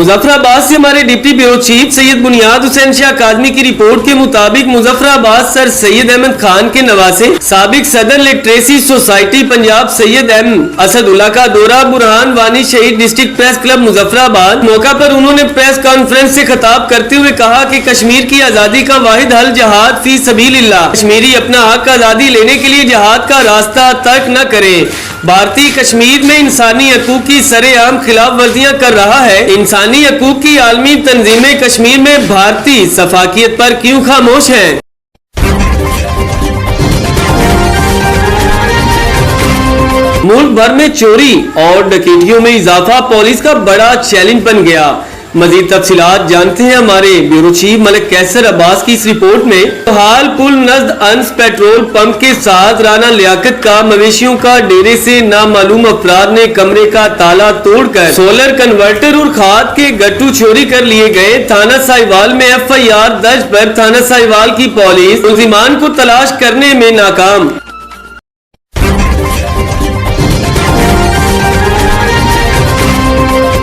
मुजफ्फराबाद से हमारे deputy bureau chief Syed बुनियाद हुसैन शाह काज़मी की रिपोर्ट के मुताबिक मुजफ्फराबाद सर सैयद अहमद खान के नवासे साबिक सदर लिटरेसी सोसाइटी पंजाब सैयद असदुल्ला का दौरा बुरहान वानी शहीद डिस्ट्रिक्ट प्रेस क्लब मुजफ्फराबाद। मौका पर उन्होंने प्रेस कॉन्फ्रेंस से खिताब करते हुए कहा कि कश्मीर की आजादी का वाहिद हल जहाद फी सबीलिल्लाह। कश्मीरी अपना हक आजादी लेने के लिए जहाद का रास्ता तर्क न करे। भारतीय कश्मीर में इंसानी हकूक की सरेआम खिलाफ वर्जियां कर रहा है। इंसानी हकूक की आलमी तंजीमें कश्मीर में भारतीय सफाकियत पर क्यों खामोश हैं? मुल्क भर में चोरी और डकैतियों में इजाफा पुलिस का बड़ा चैलेंज बन गया। मजीद तफसीलात जानते हैं हमारे ब्यूरो चीफ मलिक कैसर अब्बास की इस रिपोर्ट में। हाल पुल नज़द अंस पेट्रोल पंप के साथ राना लियाकत का मवेशियों का डेरे से नामालूम अफराद ने कमरे का ताला तोड़कर सोलर कन्वर्टर और खाद के गट्टू चोरी कर लिए गए। थाना साहिवाल में FIR दर्ज पर थाना साहिवाल की पुलिस मुलजिमान को तलाश करने में नाकाम।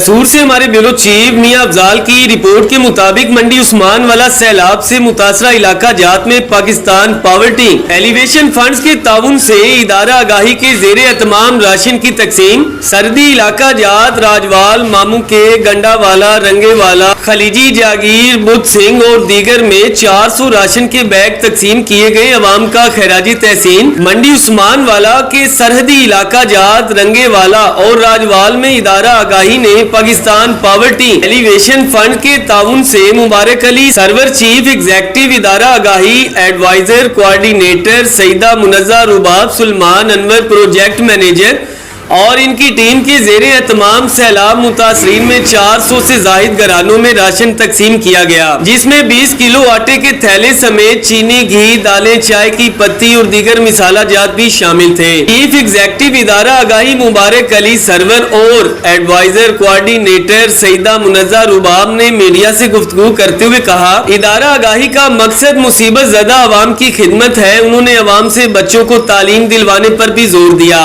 सूर से हमारे ब्यूरो चीफ मियां अफजाल की रिपोर्ट के मुताबिक मंडी उस्मान वाला सैलाब से मुतासरा इलाका जात में पाकिस्तान पावर्टी एलिवेशन फंड्स के ताउन से इदारा आगाही के जेर एहतमाम राशन की तकसीम। सर्दी इलाका जात राजवाल मामू के गंडावाला रंगेवाला खलीजी जागीर बुद्ध सिंह और दीगर में 400 राशन के बैग तकसीम किए गए। अवाम का खैराजी तहसीन। मंडी उस्मान वाला के सरहदी इलाका जात रंगेवाला और राजवाल में इदारा आगाही ने पाकिस्तान पावर्टी एलिवेशन फंड के ताउन से मुबारक अली सर्वर चीफ एग्जीक्यूटिव इदारा आगाही एडवाइजर कोऑर्डिनेटर सईदा मुनज़्ज़ा रुबाब सुलेमान अनवर प्रोजेक्ट मैनेजर और इनकी टीम के जेर एहतमाम सैलाब मुतासरीन में 400 से जायद घरानों में राशन तकसीम किया गया, जिसमें 20 किलो आटे के थैले समेत चीनी घी दालें चाय की पत्ती और दीगर मिसाला जात भी शामिल थे। चीफ एग्जीक्यूटिव इदारा आगाही मुबारक अली सरवर और एडवाइजर कोऑर्डिनेटर सईदा मुनज़्ज़ा रुबाब ने मीडिया से गुफ्तगू करते हुए कहा, इदारा आगाही का मकसद मुसीबत ज़दा अवाम की खिदमत है। उन्होंने अवाम से बच्चों को तालीम दिलवाने पर भी जोर दिया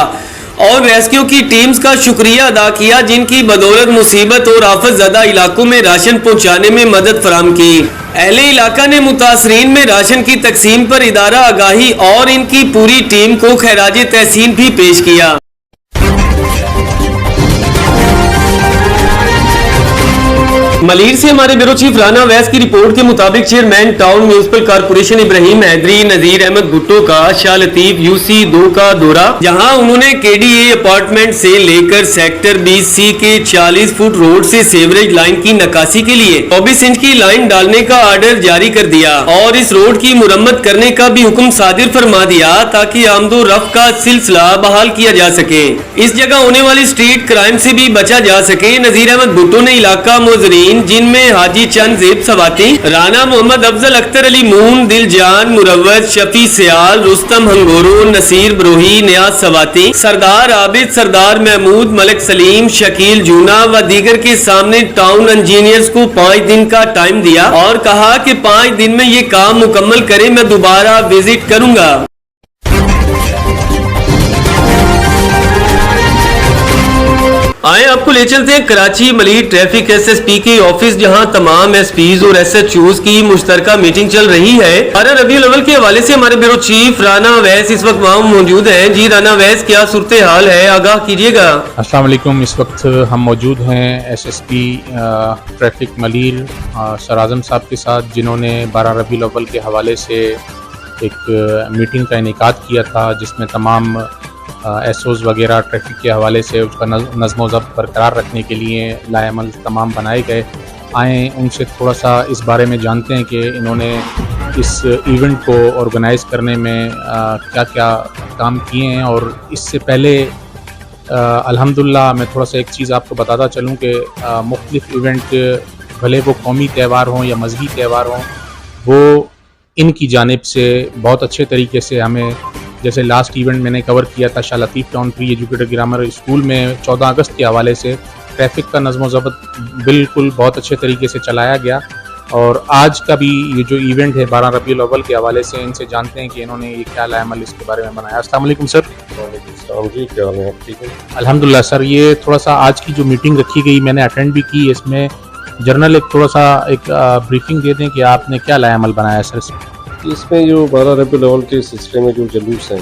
और रेस्क्यू की टीम्स का शुक्रिया अदा किया, जिनकी बदौलत मुसीबत और आफत ज़दा इलाकों में राशन पहुंचाने में मदद फराम की। अहले इलाका ने मुतासरीन में राशन की तकसीम पर इदारा आगाही और इनकी पूरी टीम को खैराज तहसीन भी पेश किया। मलीर से हमारे ब्यूरो चीफ राना वैस की रिपोर्ट के मुताबिक chairman town municipal corporation Ibrahim Hyderi Nazir Ahmed Bhutto का शाह लतीफ UC2 का दौरा, जहां उन्होंने KDA अपार्टमेंट से लेकर सेक्टर 20C के 40 फुट रोड से सेवरेज लाइन की नकासी के लिए 24 इंच की लाइन डालने का आर्डर जारी कर दिया और इस रोड की मुरम्मत करने का भी हुक्म सादिर फरमा दिया ताकि आमदो रफ्त का सिलसिला बहाल किया जा सके। इस जगह होने वाली स्ट्रीट क्राइम से भी बचा जा सके। नजीर अहमद भुट्टो ने इलाका मुजरीन जिनमें हाजी चंद जेब सवाती, राना मोहम्मद अफजल अख्तर अली मून, दिलजान मुरव्वत, शफी सियाल, रुस्तम हंगोरो, नसीर ब्रोही, नियाज सवाती, सरदार आबिद, सरदार महमूद, मलिक सलीम, शकील जूना व दीगर के सामने टाउन इंजीनियर्स को 5 दिन का टाइम दिया और कहा कि 5 दिन में ये काम मुकम्मल करें, मैं दोबारा विजिट करूंगा। आए आपको ले चलते हैं कराची मलीर ट्रैफिक SSP के ऑफिस, जहां तमाम SPs और SHOs की मुश्तरका मीटिंग चल रही है। 12 रबीउल अव्वल के हवाले से हमारे ब्यूरो चीफ राना वैस इस वक्त वहाँ मौजूद हैं। जी राना वैस, क्या सूरत हाल है, आगाह कीजिएगा। अस्सलाम वालेकुम। इस वक्त हम मौजूद हैं SSP ट्रैफिक मलीर सर आज़म साहब के साथ, जिन्होंने 12 रबीउल अव्वल के हवाले से एक मीटिंग का इनेकाद किया था, जिसमें तमाम SOs वगैरह ट्रैफिक के हवाले से उसका नज़्म ज़ब्त बरकरार रखने के लिए लाएमल तमाम बनाए गए। आए उनसे थोड़ा सा इस बारे में जानते हैं कि इन्होंने इस इवेंट को ऑर्गेनाइज़ करने में क्या क्या काम किए हैं। और इससे पहले अल्हम्दुलिल्लाह मैं थोड़ा सा एक चीज़ आपको बताता चलूँ कि मुख्तलिफ इवेंट भले वो कौमी त्यौहार हों या मजहबी त्यौहार हों, वो इनकी जानिब से बहुत अच्छे तरीके से हमें, जैसे लास्ट इवेंट मैंने कवर किया था Shah Latif town pre educator grammar school में 14 अगस्त के हवाले से, ट्रैफिक का नज़्म ज़ब्त बिल्कुल बहुत अच्छे तरीके से चलाया गया। और आज का भी ये जो इवेंट है 12 रबीउल अव्वल के हवाले से, इनसे जानते हैं कि इन्होंने ये क्या अमल इसके बारे में बनाया। अस्सलाम वालेकुम सर। जी, क्या हाल है, ठीक है? अल्हम्दुलिल्लाह सर। ये थोड़ा सा आज की जो मीटिंग रखी गई मैंने अटेंड भी की, इसमें جنرل ایک تھوڑا سا ایک بریفنگ دے دیں کہ آپ نے کیا لائے عمل بنایا ہے سر اس میں جو 12 ربیع الاول کے سلسلے میں جو جلوس ہیں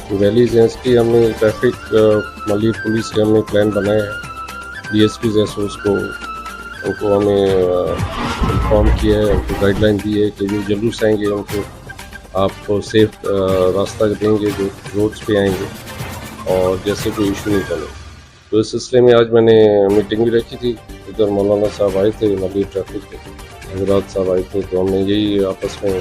جو ریلیز ہیں اس کی ہم نے ٹریفک ملیر پولیس کے ہم نے پلان بنایا ہے. ڈی ایس پیز ایسو اس کو ان کو ہمیں انفارم کیا ہے, ان کو گائیڈ لائن دی ہے کہ جو جلوس آئیں گے ان کو آپ کو سیف راستہ دیں گے جو روڈس پہ آئیں گے اور جیسے کوئی ایشو نہیں بنے. تو اس سلسلے میں آج میں نے میٹنگ بھی رکھی تھی. ادھر مولانا صاحب آئے تھے, ملیر ٹریفک کے حضرات صاحب آئے تھے, تو ہم نے یہی آپس میں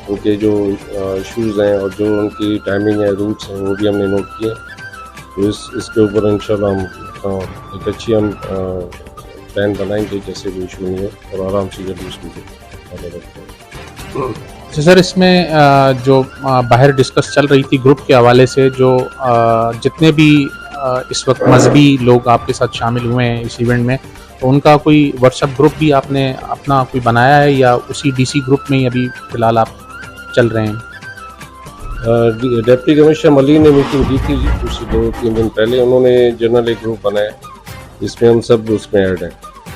ان کے جو ایشوز ہیں اور جو ان کی ٹائمنگ ہے, روٹس ہیں, وہ بھی ہم نے نوٹ کیے. تو اس کے اوپر انشاءاللہ ہم ایک اچھی ہم پلان بنائیں گے جیسے کوئی ایشو نہیں ہو اور آرام سے جلوس کو. سر اس میں جو باہر ڈسکس چل رہی تھی گروپ کے حوالے سے, جو جتنے بھی اس وقت مذہبی لوگ آپ کے ساتھ شامل ہوئے ہیں اس ایونٹ میں, تو ان کا کوئی واٹس ایپ گروپ بھی آپ نے اپنا کوئی بنایا ہے یا اسی ڈی سی گروپ میں ہی ابھی فی الحال آپ چل رہے ہیں؟ ڈپٹی کمشنر ملیر نے میٹنگ کی تھی کچھ 2-3 دن پہلے. انہوں نے جنرل ایک گروپ بنایا جس میں ہم سب اس میں ایڈ ہیں.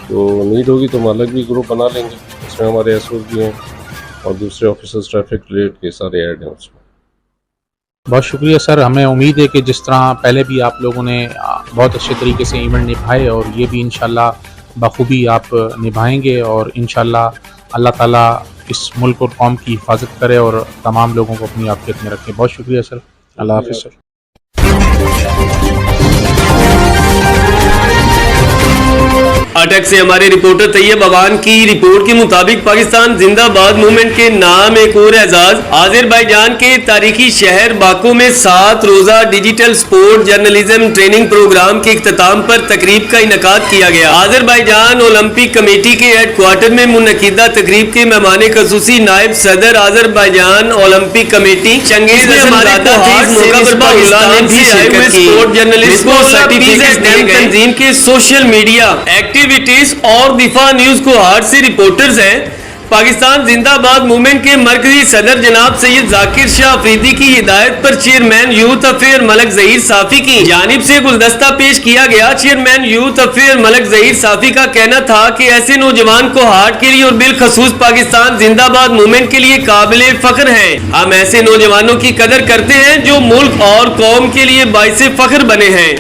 تو نیڈ ہوگی تو ہم الگ بھی گروپ بنا لیں گے. اس میں ہمارے ایس اوز بھی ہیں اور دوسرے آفیسرز ٹریفک ریلیٹ کے سارے ایڈ ہیں اس میں. بہت شکریہ سر. ہمیں امید ہے کہ جس طرح پہلے بھی آپ لوگوں نے بہت اچھے طریقے سے ایونٹ نبھائے اور یہ بھی انشاءاللہ بخوبی آپ نبھائیں گے, اور انشاءاللہ اللہ تعالیٰ اس ملک اور قوم کی حفاظت کرے اور تمام لوگوں کو اپنی عافیت میں رکھے. بہت شکریہ سر. اللہ حافظ سر. اٹک سے ہمارے رپورٹر طیب اوان کی رپورٹ کے مطابق پاکستان زندہ باد موومنٹ کے نام ایک اور اعزاز. آذربائیجان کے تاریخی شہر باکو میں 7 روزہ digital sport journalism training programme کے اختتام پر تقریب کا انعقاد کیا گیا. آذربائیجان اولمپک کمیٹی کے ہیڈ کوارٹر میں منعقدہ تقریب کے مہمان خصوصی نائب صدر Azerbaijan Olympic committee Chingiz sport journalist کو سرٹیفکیٹ تنظیم کے سوشل میڈیا ایکٹیویٹیز اور دفاع نیوز کو ہارٹ سے رپورٹرز ہیں. پاکستان زندہ باد موومنٹ کے مرکزی صدر جناب سید ذاکر شاہ افریدی کی ہدایت پر چیئرمین یوتھ افیئر ملک ظہیر صافی کی جانب سے گلدستہ پیش کیا گیا. چیئرمین یوتھ افیئر ملک ظہیر صافی کا کہنا تھا کہ ایسے نوجوان کو ہارٹ کے لیے اور بالخصوص پاکستان زندہ باد موومنٹ کے لیے قابل فخر ہیں. ہم ایسے نوجوانوں کی قدر کرتے ہیں جو ملک اور قوم کے لیے باعث فخر بنے ہیں.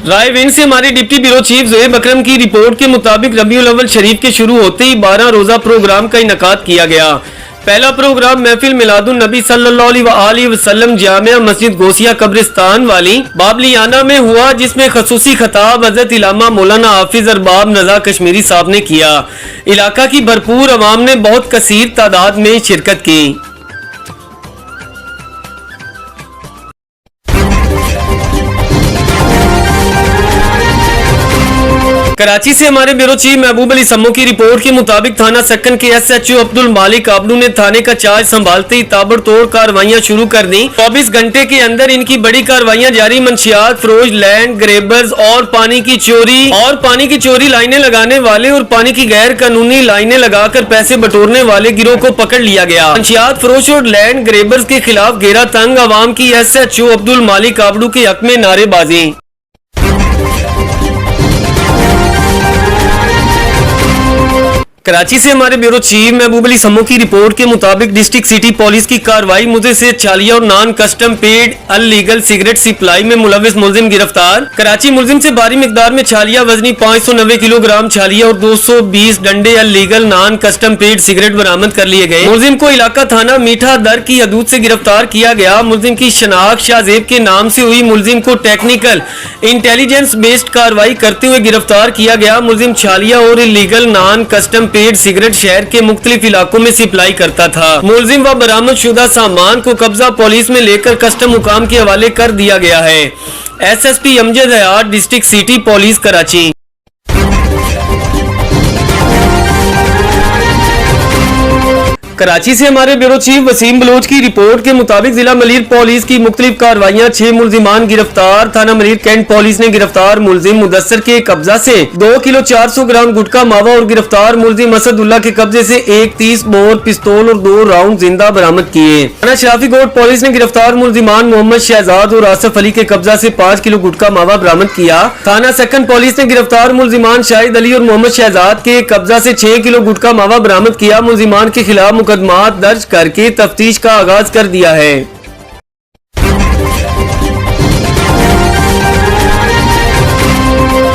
رائے ونگ سے ہمارے ڈپٹی بیورو چیف زہیب اکرم کی رپورٹ کے مطابق ربیع الاول شریف کے شروع ہوتے ہی 12 روزہ پروگرام کا انعقاد کیا گیا. پہلا پروگرام محفل میلاد النبی صلی اللہ علیہ وآلہ وسلم جامع مسجد گوسیہ قبرستان والی بابلیانہ میں ہوا, جس میں خصوصی خطاب حضرت علامہ مولانا حافظ ارباب رضا کشمیری صاحب نے کیا. علاقہ کی بھرپور عوام نے بہت کثیر تعداد میں شرکت کی. کراچی سے ہمارے بیورو چیف محبوب علی سمو کی رپورٹ کے مطابق تھانہ سکن کے ایس ایچ او عبد المالک آبلو نے تھانے کا چارج سنبھالتے ہی تابڑ توڑ کاروائیاں شروع کر دیں. 24 گھنٹے کے اندر ان کی بڑی کاروائیاں جاری. منشیات فروش, لینڈ گریبرز اور پانی کی چوری لائنیں لگانے والے اور پانی کی غیر قانونی لائنیں لگا کر پیسے بٹورنے والے گروہ کو پکڑ لیا گیا. منشیات فروش اور لینڈ گریبرز کے خلاف گھیرا تنگ. عوام کی ایس ایچ او عبد المالک آبلو کے حق میں نعرے بازی. کراچی سے ہمارے بیورو چیف محبوب علی سمو کی رپورٹ کے مطابق ڈسٹرکٹ سٹی پولیس کی کارروائی. مدعے سے چھالیہ اور non custom paid illegal cigarette supply میں ملوث ملزم گرفتار. کراچی ملزم سے بھاری مقدار میں چھالیہ وزنی 590 کلو گرام چھالیہ اور 220 ڈنڈے illegal non custom paid cigarette برآمد کر لیے گئے. ملزم کو علاقہ تھانہ میٹھا در کی حدود سے گرفتار کیا گیا. ملزم کی شناخت شاہ زیب کے نام سے ہوئی. ملزم کو ٹیکنیکل انٹیلیجنس بیسڈ کارروائی کرتے ہوئے گرفتار کیا گیا. ملزم چھالیہ اور illegal non custom paid cigarette شہر کے مختلف علاقوں میں سپلائی کرتا تھا. ملزم و برآمد شدہ سامان کو قبضہ پولیس میں لے کر کسٹم حکام کے حوالے کر دیا گیا ہے. ایس ایس پی امجد حیات district city police Karachi. Karachi से हमारे ब्यूरो चीफ वसीम बलोच की रिपोर्ट के मुताबिक जिला मलीर पुलिस की मुख्तलिफ कार्रवाइयां 6 मुलजिमान गिरफ्तार। थाना मलीर कैंट पुलिस ने गिरफ्तार मुलजिम मुदस्सर के कब्जा से 2 किलो 400 ग्राम गुटखा मावा और गिरफ्तार मुलजिम असदुल्ला के कब्जे से एक 30 बोर पिस्तौल और 2 राउंड जिंदा बरामद किए। थाना शराफी कोट पुलिस ने गिरफ्तार मुलजिमान मोहम्मद शहजाद और आसफ अली के कब्जा से 5 किलो गुटखा मावा बरामद किया। थाना सेकंड पुलिस ने गिरफ्तार मुलजिमान शाहिद अली और मोहम्मद शहजाद के कब्जा से 6 किलो गुटखा मावा बरामद किया। मुलजिमान के खिलाफ मुकदमा दर्ज करके तफ्तीश का आगाज कर दिया है।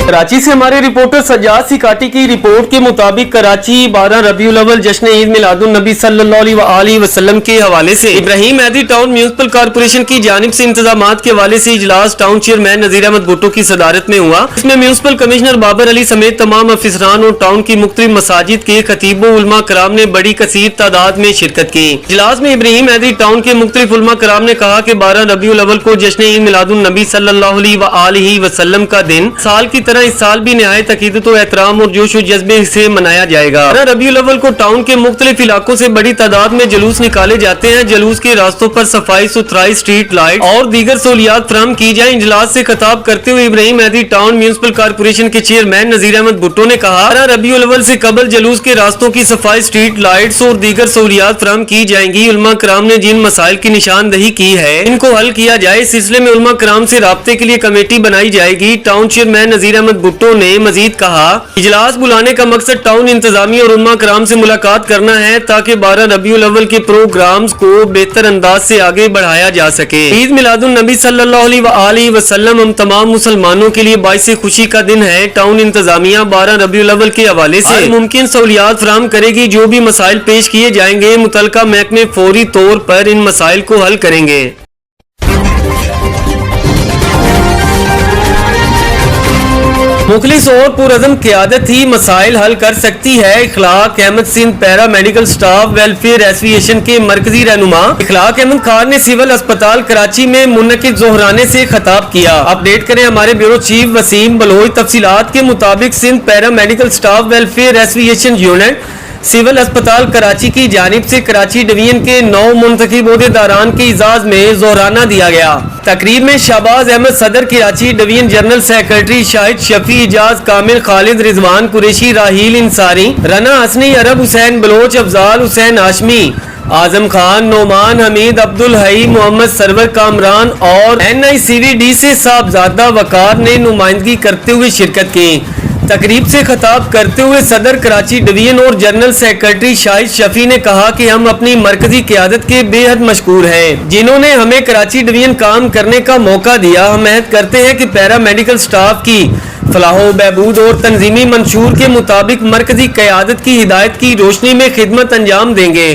कराची से हमारे रिपोर्टर सज्जाद सिकाटी की रिपोर्ट के मुताबिक कराची 12 रबीउल अव्वल जश्न ईद मिलादुन नबी सल्लल्लाहु अलैहि वसल्लम के हवाले से इब्राहिम मैदी टाउन म्यूनिसिपल कारपोरेशन की जानिब से इंतजामात के हवाले से इजलास टाउन चेयरमैन नजीर अहमद भुट्टो की सदारत में हुआ। इसमें म्यूनिसिपल कमिश्नर बाबर अली समेत तमाम अफसरान और टाउन की मुख्तलिफ मसाजिद के खतीबों उलमा कराम ने बड़ी कसीर तादाद में शिरकत की। इजलास में इब्राहिम मैदी टाउन के मुख्तलिफ उलमा कराम ने कहा कि 12 रबीउल अव्वल को जश्न ईद मिलादुन नबी सल्लल्लाहु अलैहि वसल्लम का दिन साल की तरह इस साल भी निहायत अकीदत और एहतराम और जोश और जज्बे से मनाया जाएगा। रबीउल अव्वल को टाउन के मुख्तलिफ इलाकों से बड़ी तादाद में जुलूस निकाले जाते हैं। जुलूस के रास्तों पर सफाई सुथराई, स्ट्रीट लाइट और दीगर सहूलियात फराहम की जाए। इजलास से खिताब करते हुए इब्राहिम मैदी टाउन म्यूनिसिपल कारपोरेशन के चेयरमैन नजीर अहमद भुट्टो ने कहा, रबीउल अव्वल से कबल जुलूस के रास्तों की सफाई, स्ट्रीट लाइट्स और दीगर सहूलियात फराहम की जाएंगी। उलमा कराम ने जिन मसाइल की निशानदही की है इनको हल किया जाए। इस सिलसिले में उलमा कराम से राब्ते के लिए कमेटी बनाई जाएगी। टाउन चेयरमैन नजीर अहमद भुट्टो ने मजीद कहा, इजलास बुलाने का मकसद टाउन इंतजामिया और उलमा कराम से मुलाकात करना है ताकि 12 रबीउल अव्वल के प्रोग्राम्स को बेहतर अंदाज से आगे बढ़ाया जा सके। ईद मिलादुन नबी सल्लल्लाहु अलैहि वसल्लम हम तमाम मुसलमानों के लिए बाइस खुशी का दिन है। टाउन इंतजामिया 12 रबीउल अव्वल के हवाले से मुमकिन सहूलियात फराहम करेगी। जो भी मसाइल पेश किए जाएंगे मुतलका महकमे फौरी तौर पर इन मसाइल को हल करेंगे। मुखलिस और पुरअज़म क़यादत ही मसाइल हल कर सकती है। Ikhlaq Ahmed Sindh paramedical staff welfare association के मरकजी रहनुमा इखलाक अहमद खान ने सिविल अस्पताल कराची में मुनक़िद ज़ोहराने से खिताब किया। अपडेट करें हमारे ब्यूरो चीफ वसीम बलोच। तफसीलात के मुताबिक Sindh paramedical staff welfare association unit civil अस्पताल कराची की जानिब से कराची डिवीजन के 9 मुंतखब ओहदेदारान के इजाज में ज़ोहराना दिया गया। तकरीब में शाहबाज अहमद सदर Karachi division, general secretary Shahid Shafi, Ijaz Kamil, Khalid Rizwan Qureshi, Raheel Ansari, Rana Hasni, Arab Hussain Baloch, Afzal Hussain Hashmi, Azam Khan, Noman Hameed, Abdul Hai, Mohammad server Kamran और NICVD से साहबजादा वकार ने नुमाइंदगी करते हुए शिरकत की। तकरीब से खिताब करते हुए सदर कराची डिवीजन और जनरल सेक्रेटरी शाहिद शफी ने कहा कि हम अपनी मरकजी क़यादत के बेहद मशकूर हैं जिन्होंने हमें कराची डिवीजन काम करने का मौका दिया। हम उम्मीद करते हैं कि पैरा मेडिकल स्टाफ की फलाहो बहबूद और तंजीमी मंशूर के मुताबिक मरकजी क़यादत की हिदायत की रोशनी में खिदमत अंजाम देंगे।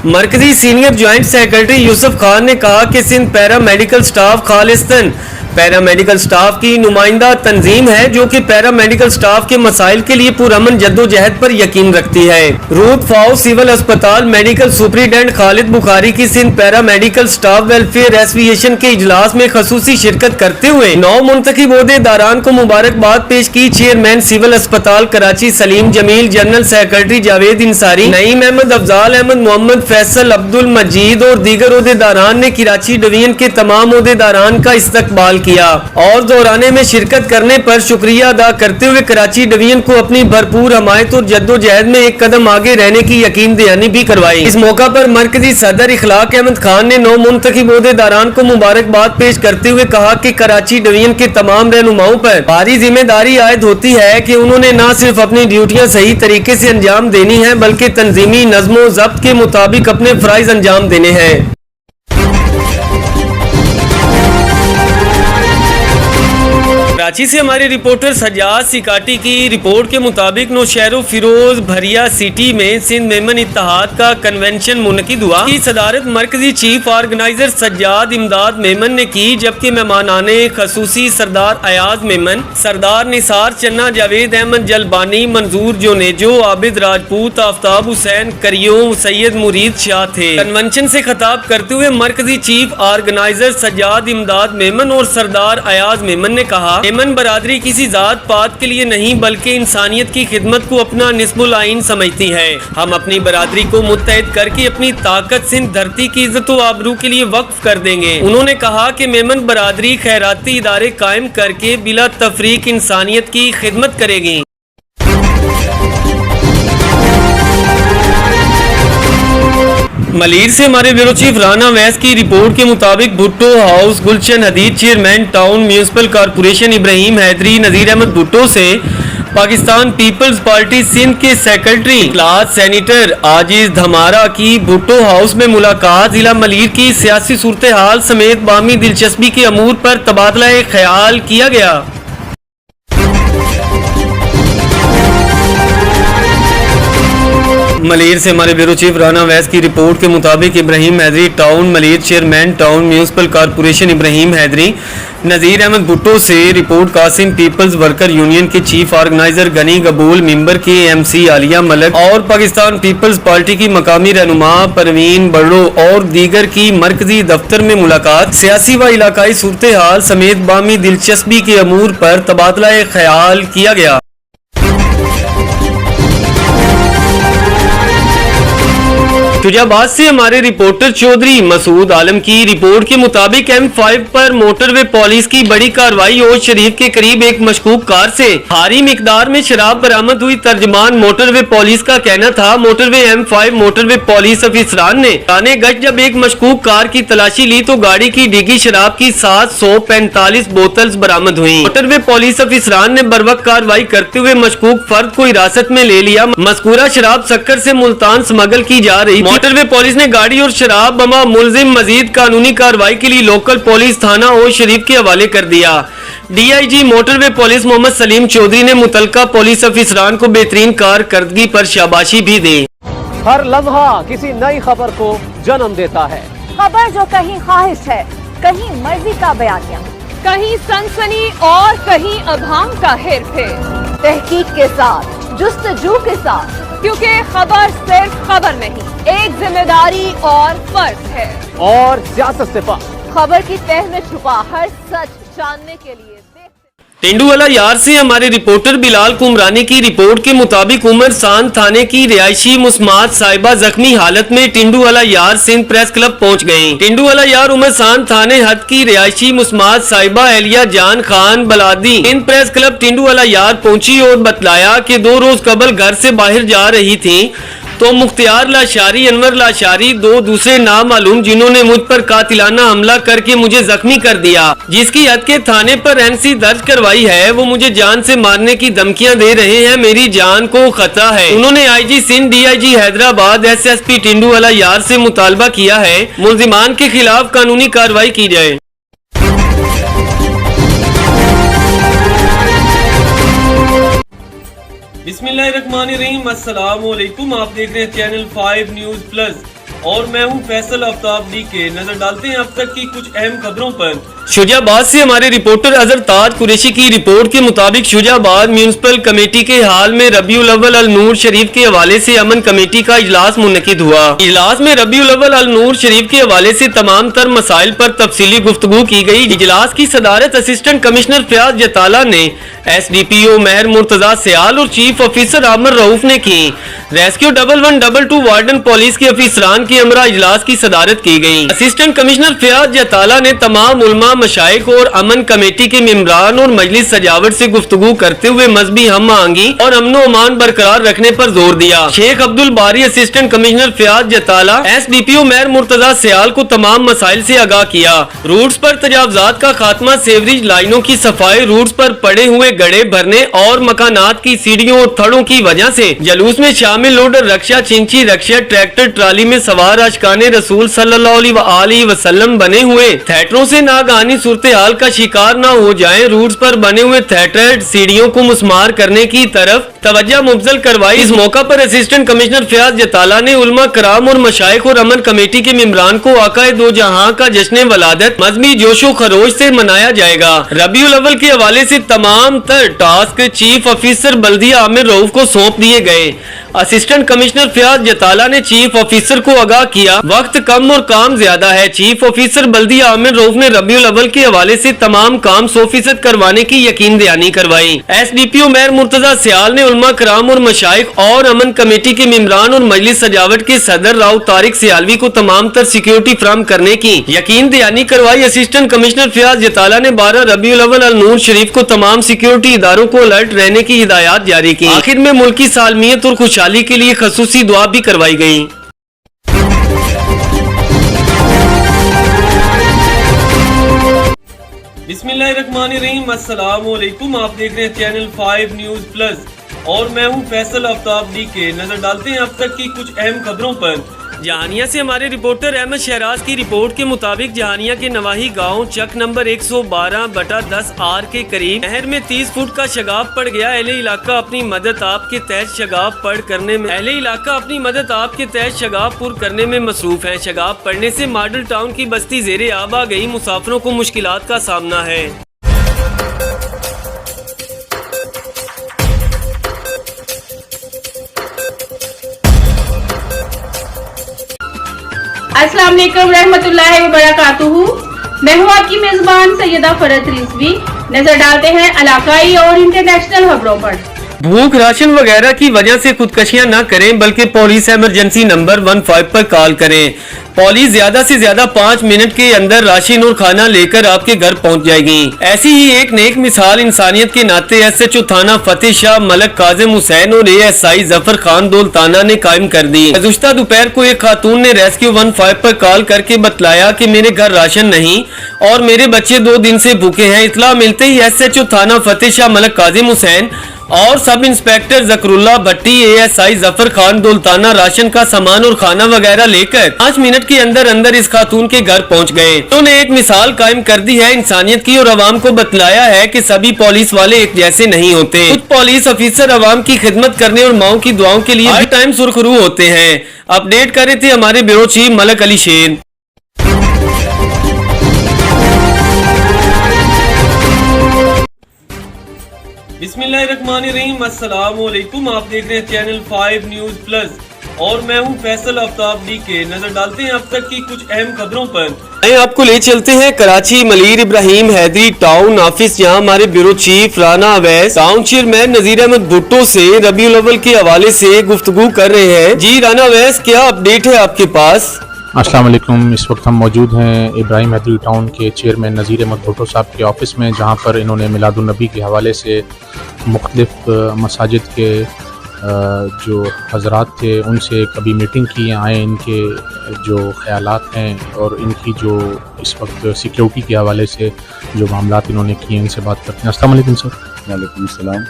मरकजी senior joint secretary Yusuf Khan ने कहा कि Sindh paramedical staff Khalistan paramedical staff की नुमाइंदा तंजीम है जो कि पैरा मेडिकल स्टाफ के मसाइल के लिए पुरअमन जद्दोजहद पर यकीन रखती है। रूट फाउ सिविल अस्पताल मेडिकल सुपरिटेंडेंट खालिद बुखारी की Sindh paramedical staff welfare association के इजलास में खसूसी शिरकत करते हुए 9 मुंतखब ओहदेदारान को मुबारकबाद पेश की। चेयरमैन सिविल अस्पताल कराची सलीम जमील, जनरल सेक्रेटरी जावेद इंसारी, नईम अहमद, अफजाल अहमद, मोहम्मद फैसल, अब्दुल मजीद और दीगर ओहदेदारान ने कराची डिवीजन के तमाम ओहदेदारान का इस्तकबाल किया और दौराने में शिरकत करने पर शुक्रिया अदा करते हुए कराची डिवीजन को अपनी भरपूर हमायत और जद्दोजहद में एक कदम आगे रहने की यकीन दहानी भी करवाई। इस मौका पर मरकजी सदर इखलाक अहमद खान ने 9 मुंतखब ओहदेदारान को मुबारकबाद पेश करते हुए कहा कि कराची डिवीजन के तमाम रहनुमाओं पर भारी जिम्मेदारी आयद होती है कि उन्होंने न सिर्फ अपनी ड्यूटियां सही तरीके से अंजाम देनी है बल्कि तंजीमी नज़्मो ज़ब्त के मुताबिक अपने फराइज अंजाम देने हैं। कराची से हमारे रिपोर्टर सज्जाद सिकाटी की रिपोर्ट के मुताबिक नौशहरो फिरोज भरिया सिटी में सिंध मेमन इत्तेहाद का कन्वेंशन मुनकिद हुआ। की सदारत मरकजी चीफ ऑर्गेनाइजर सज्जाद इमदाद मेमन ने की, जबकि मेहमानाने खसूसी सरदार अयाज मेमन, सरदार निसार चन्ना, जावेद अहमद जलबानी, मंजूर जोनेजो, आबिद राजपूत, आफ्ताब हुसैन करियोम, सैयद मुरीद शाह थे। कन्वेंशन से खिताब करते हुए मरकजी चीफ ऑर्गेनाइजर सज्जाद इमदाद मेमन और सरदार अयाज मेमन ने कहा, मेमन میمن برادری کسی ذات پات کے لیے نہیں بلکہ انسانیت کی خدمت کو اپنا نصب العین سمجھتی ہے. ہم اپنی برادری کو متحد کر کے اپنی طاقت سندھ دھرتی کی عزت و آبرو کے لیے وقف کر دیں گے. انہوں نے کہا کہ میمن برادری خیراتی ادارے قائم کر کے بلا تفریق انسانیت کی خدمت کرے گی. ملیر سے ہمارے بیورو چیف رانا ویس کی رپورٹ کے مطابق بھٹو ہاؤس گلشن حدید chairman town municipal corporation Ibrahim Hyderi Nazir Ahmed Bhutto سے پاکستان پیپلز پارٹی سندھ کے سیکرٹری کلاس سینیٹر عاجز دھمارا کی بھٹو ہاؤس میں ملاقات ضلع ملیر کی سیاسی صورتحال سمیت باہمی دلچسپی کے امور پر تبادلہ خیال کیا گیا. ملیر سے ہمارے بیورو چیف رانا ویس کی رپورٹ کے مطابق Ibrahim Hyderi town Malir chairman town municipal corporation Ibrahim Hyderi Nazir Ahmed Bhutto سے report Qasim peoples worker union کے chief organiser Ghani Qabool member کے ایم سی عالیہ ملک اور پاکستان پیپلز پارٹی کی مقامی رہنما پروین بڑو اور دیگر کی مرکزی دفتر میں ملاقات سیاسی و علاقائی صورتحال سمیت باہمی دلچسپی کے امور پر تبادلہ خیال کیا گیا. شجاع آباد سے ہمارے رپورٹر چودھری مسعود عالم کی رپورٹ کے مطابق M5 پر موٹر وے پولیس کی بڑی کارروائی اوج شریف کے قریب ایک مشکوک کار سے بھاری مقدار میں شراب برآمد ہوئی. ترجمان موٹر وے پولیس کا کہنا تھا موٹر وے M5 موٹر وے پولیس افسران نے تانے گشت جب ایک مشکوک کار کی تلاشی لی تو گاڑی کی ڈیگی شراب کی 745 بوتلز برآمد ہوئی. موٹر وے پولیس افسران نے بروقت کارروائی کرتے ہوئے مشکوک فرد کو حراست میں لے لیا. مذکورہ شراب سکر سے ملتان سمگل کی جا رہی تھی. موٹر وے پولیس نے گاڑی اور شراب بما ملزم مزید قانونی کارروائی کے لیے لوکل پولیس تھانہ اوج شریف کے حوالے کر دیا. D I G motorway police Muhammad Saleem Chaudhry نے متعلقہ پولیس افسران کو بہترین کارکردگی پر شاباشی بھی دی. ہر لمحہ کسی نئی خبر کو جنم دیتا ہے. خبر جو کہیں خواہش ہے, کہیں مرضی کا بیانیہ, کہیں سنسنی اور کہیں ابہام کا ہیر پھیر, تحقیق کے ساتھ, جستجو کے ساتھ, کیونکہ خبر صرف خبر نہیں, ایک ذمہ داری اور فرض ہے. اور سیاست سے پاک خبر کی تہ میں چھپا ہر سچ جاننے کے لیے ٹنڈو والا یار سے ہمارے رپورٹر بلال کمرانی کی رپورٹ کے مطابق عمر سان تھانے کی رہائشی مسمات صاحبہ زخمی حالت میں ٹنڈو والا یار سندھ پریس کلب پہنچ گئیں. ٹنڈو والا یار عمر سان تھانے حد کی رہائشی مسمات صاحبہ اہلیہ جان خان بلادی سندھ پریس کلب ٹنڈو والا یار پہنچی اور بتلایا کہ 2 روز قبل گھر سے باہر جا رہی تھی تو مختار لاشاری انور لاشاری 2 دوسرے نامعلوم جنہوں نے مجھ پر قاتلانہ حملہ کر کے مجھے زخمی کر دیا, جس کی حد کے تھانے پر NC درج کروائی ہے. وہ مجھے جان سے مارنے کی دھمکیاں دے رہے ہیں, میری جان کو خطرہ ہے. انہوں نے I G Sindh, D I G Hyderabad, SSP Tando Wala Yar سے مطالبہ کیا ہے ملزمان کے خلاف قانونی کارروائی کی جائے. بسم اللہ الرحمن الرحیم. السلام علیکم, آپ دیکھ رہے ہیں چینل 5 نیوز پلس اور میں ہوں فیصل آفتاب ڈی کے. نظر ڈالتے ہیں اب تک کی کچھ اہم خبروں پر. شجاع آباد سے ہمارے رپورٹر اظہر تاج قریشی کی رپورٹ کے مطابق شجاع آباد میونسپل کمیٹی کے حال میں ربیع الاول النور شریف کے حوالے سے امن کمیٹی کا اجلاس منعقد ہوا. اجلاس میں ربیع الاول النور شریف کے حوالے سے تمام تر مسائل پر تفصیلی گفتگو کی گئی. اجلاس کی صدارت اسسٹنٹ کمشنر فیاض جتالہ نے, SDPO مہر مرتضی سیال اور چیف آفیسر عامر رؤوف نے کی. ریسکیو 1122 وارڈن پولیس کے افسران کے ہمراہ اجلاس کی صدارت کی گئی. اسسٹنٹ کمشنر فیاض جتالہ نے تمام علماء, مشائخ اور امن کمیٹی کے ممبران اور مجلس سجاوٹ سے گفتگو کرتے ہوئے مذہبی ہم آہنگی اور امن و امان برقرار رکھنے پر زور دیا. شیخ Abdul Bari assistant commissioner Fayyaz جتالہ SDPO مہر مرتضی سیال کو تمام مسائل سے آگاہ کیا. روٹس پر تجاوزات کا خاتمہ, سیوریج لائنوں کی صفائی, روٹس پر پڑے ہوئے گڑھے بھرنے اور مکانات کی سیڑھیوں اور تھڑوں کی وجہ سے جلوس میں شامل لوڈر رکشا, چنچی رکشا, ٹریکٹر ٹرالی میں سوار عاشقان رسول صلی اللہ علیہ وسلم بنے ہوئے تھیٹروں سے ناگہانی صورتحال کا شکار نہ ہو جائیں. روٹس پر بنے ہوئے تھیٹر سیڑھیوں کو مسمار کرنے کی طرف توجہ مبذول کروائی. اس موقع پر اسسٹنٹ کمشنر فیاض جتالہ نے علماء کرام اور مشائخ اور امن کمیٹی کے ممبران کو آقائے دو جہاں کا جشن ولادت مذہبی جوش و خروش سے منایا جائے گا. ربیع الاول کے حوالے سے تمام تر ٹاسک چیف آفیسر بلدیہ عامر رؤوف کو سونپ دیے گئے. असिस्टेंट कमिश्नर फयाज जताला ने चीफ ऑफिसर को आगाह किया, वक्त कम और काम ज्यादा है। चीफ ऑफिसर बल्दिया आमिर रऊफ ने रबीउल अव्वल के हवाले से तमाम काम 100% करवाने की यकीन दहानी करवाई। SDPO मेयर मुर्तजा सियाल ने उलमा कराम और मशाइख और अमन कमेटी के मेंबरान और मजलिस सजावट के सदर राव तारिक सियालवी को तमाम तर सिक्योरिटी फराहम करने की यकीन दहानी करवाई। असिस्टेंट कमिश्नर फयाज जताला ने 12 रबीउल अव्वल अल नूर शरीफ को तमाम सिक्योरिटी इदारों को अलर्ट रहने की हिदायत जारी की। आखिर में मुल्की सालमियत और खुशहाली के लिए खसूसी दुआ भी करवाई गई। बिस्मिल्लाहिर्रहमानिर्रहीम, अस्सलाम वालेकुम। आप देख रहे हैं चैनल 5 न्यूज प्लस और मैं हूं फैसल आफ्ताब DK। नजर डालते हैं अब तक की कुछ अहम खबरों पर। जहानिया से हमारे रिपोर्टर अहमद शहराज की रिपोर्ट के मुताबिक जहानिया के नवाही गांव चक नंबर 112/10R के करीब नहर में 30 फुट का शगाफ पड़ गया। अहले इलाका अपनी मदद आपके तहत शगाफ पुर करने में मसरूफ है। शगाफ पड़ने से मॉडल टाउन की बस्ती जेरे आब आ गई। मुसाफिरों को मुश्किलात का सामना है। अस्सलाम वालेकुम रहमतुल्लाहि व बरकातुहू। मैं हूँ आपकी मेजबान सैयदा फरत रिजवी। नजर डालते हैं इलाकाई और इंटरनेशनल खबरों पर। भूख राशन वगैरह की वजह से खुदकशियां न करें बल्कि पुलिस इमरजेंसी नंबर 15 पर कॉल करें। पुलिस ज्यादा से ज्यादा 5 मिनट के अंदर राशन और खाना लेकर आपके घर पहुंच जाएगी। ऐसी ही एक नेक मिसाल इंसानियत के नाते SHO थाना फतेह शाह मलक काजिम हुसैन और ASI जफर खान दोलताना ने कायम कर दी। गुज़श्ता दोपहर को एक खातून ने रेस्क्यू 15 पर कॉल करके बतलाया कि मेरे घर राशन नहीं और मेरे बच्चे 2 दिन से भूखे हैं। इतला मिलते ही SHO थाना फतेह शाह मलक काजिम हुसैन और सब इंस्पेक्टर जकरुल्ला भट्टी ASI जफर खान दोलताना राशन का सामान और खाना वगैरह लेकर 5 मिनट के अंदर अंदर इस खातून के घर पहुंच गए। उन्होंने एक मिसाल कायम कर दी है इंसानियत की और अवाम को बतलाया है कि सभी पुलिस वाले एक जैसे नहीं होते। कुछ पुलिस ऑफिसर अवाम की खिदमत करने और माओ की दुआओं के लिए हर टाइम सुरखरू होते हैं। अपडेट कर रहे थे हमारे ब्यूरो चीफ मलक अली शेर। बिस्मिल्लाहिर्रहमानिर्रहीम, अस्सलाम वालेकुम। आप देख रहे हैं चैनल 5 न्यूज प्लस और मैं हूं फैसल आफ्ताब DK। नजर डालते हैं अब तक की कुछ अहम खबरों पर। आपको ले चलते हैं कराची मलीर इब्राहिम हैदरी टाउन ऑफिस, जहां हमारे bureau chief Rana Awais town chairman Nazir Ahmed Bhutto से रबीउल अव्वल के हवाले से गुफ्तगू कर रहे हैं। जी राना अवैस, क्या अपडेट है आपके पास? अस्सलाम वालेकुम। इस वक्त हम मौजूद हैं इब्राहिम हैदरी टाउन के चेयरमैन नज़ीर अहमद भुट्टो साहब के ऑफ़िस में, जहां पर इन्होंने मिलादुन नबी के हवाले से मुख्तलिफ मसाजिद के जो हज़रात थे उनसे कभी मीटिंग की, आए इनके जो ख़यालात हैं और इनकी जो इस वक्त सिक्योरिटी के हवाले से जो मामलात इन्होंने किए, इनसे बात करते हैं। अस्सलाम वालेकुम सर। वालेकुम सलाम।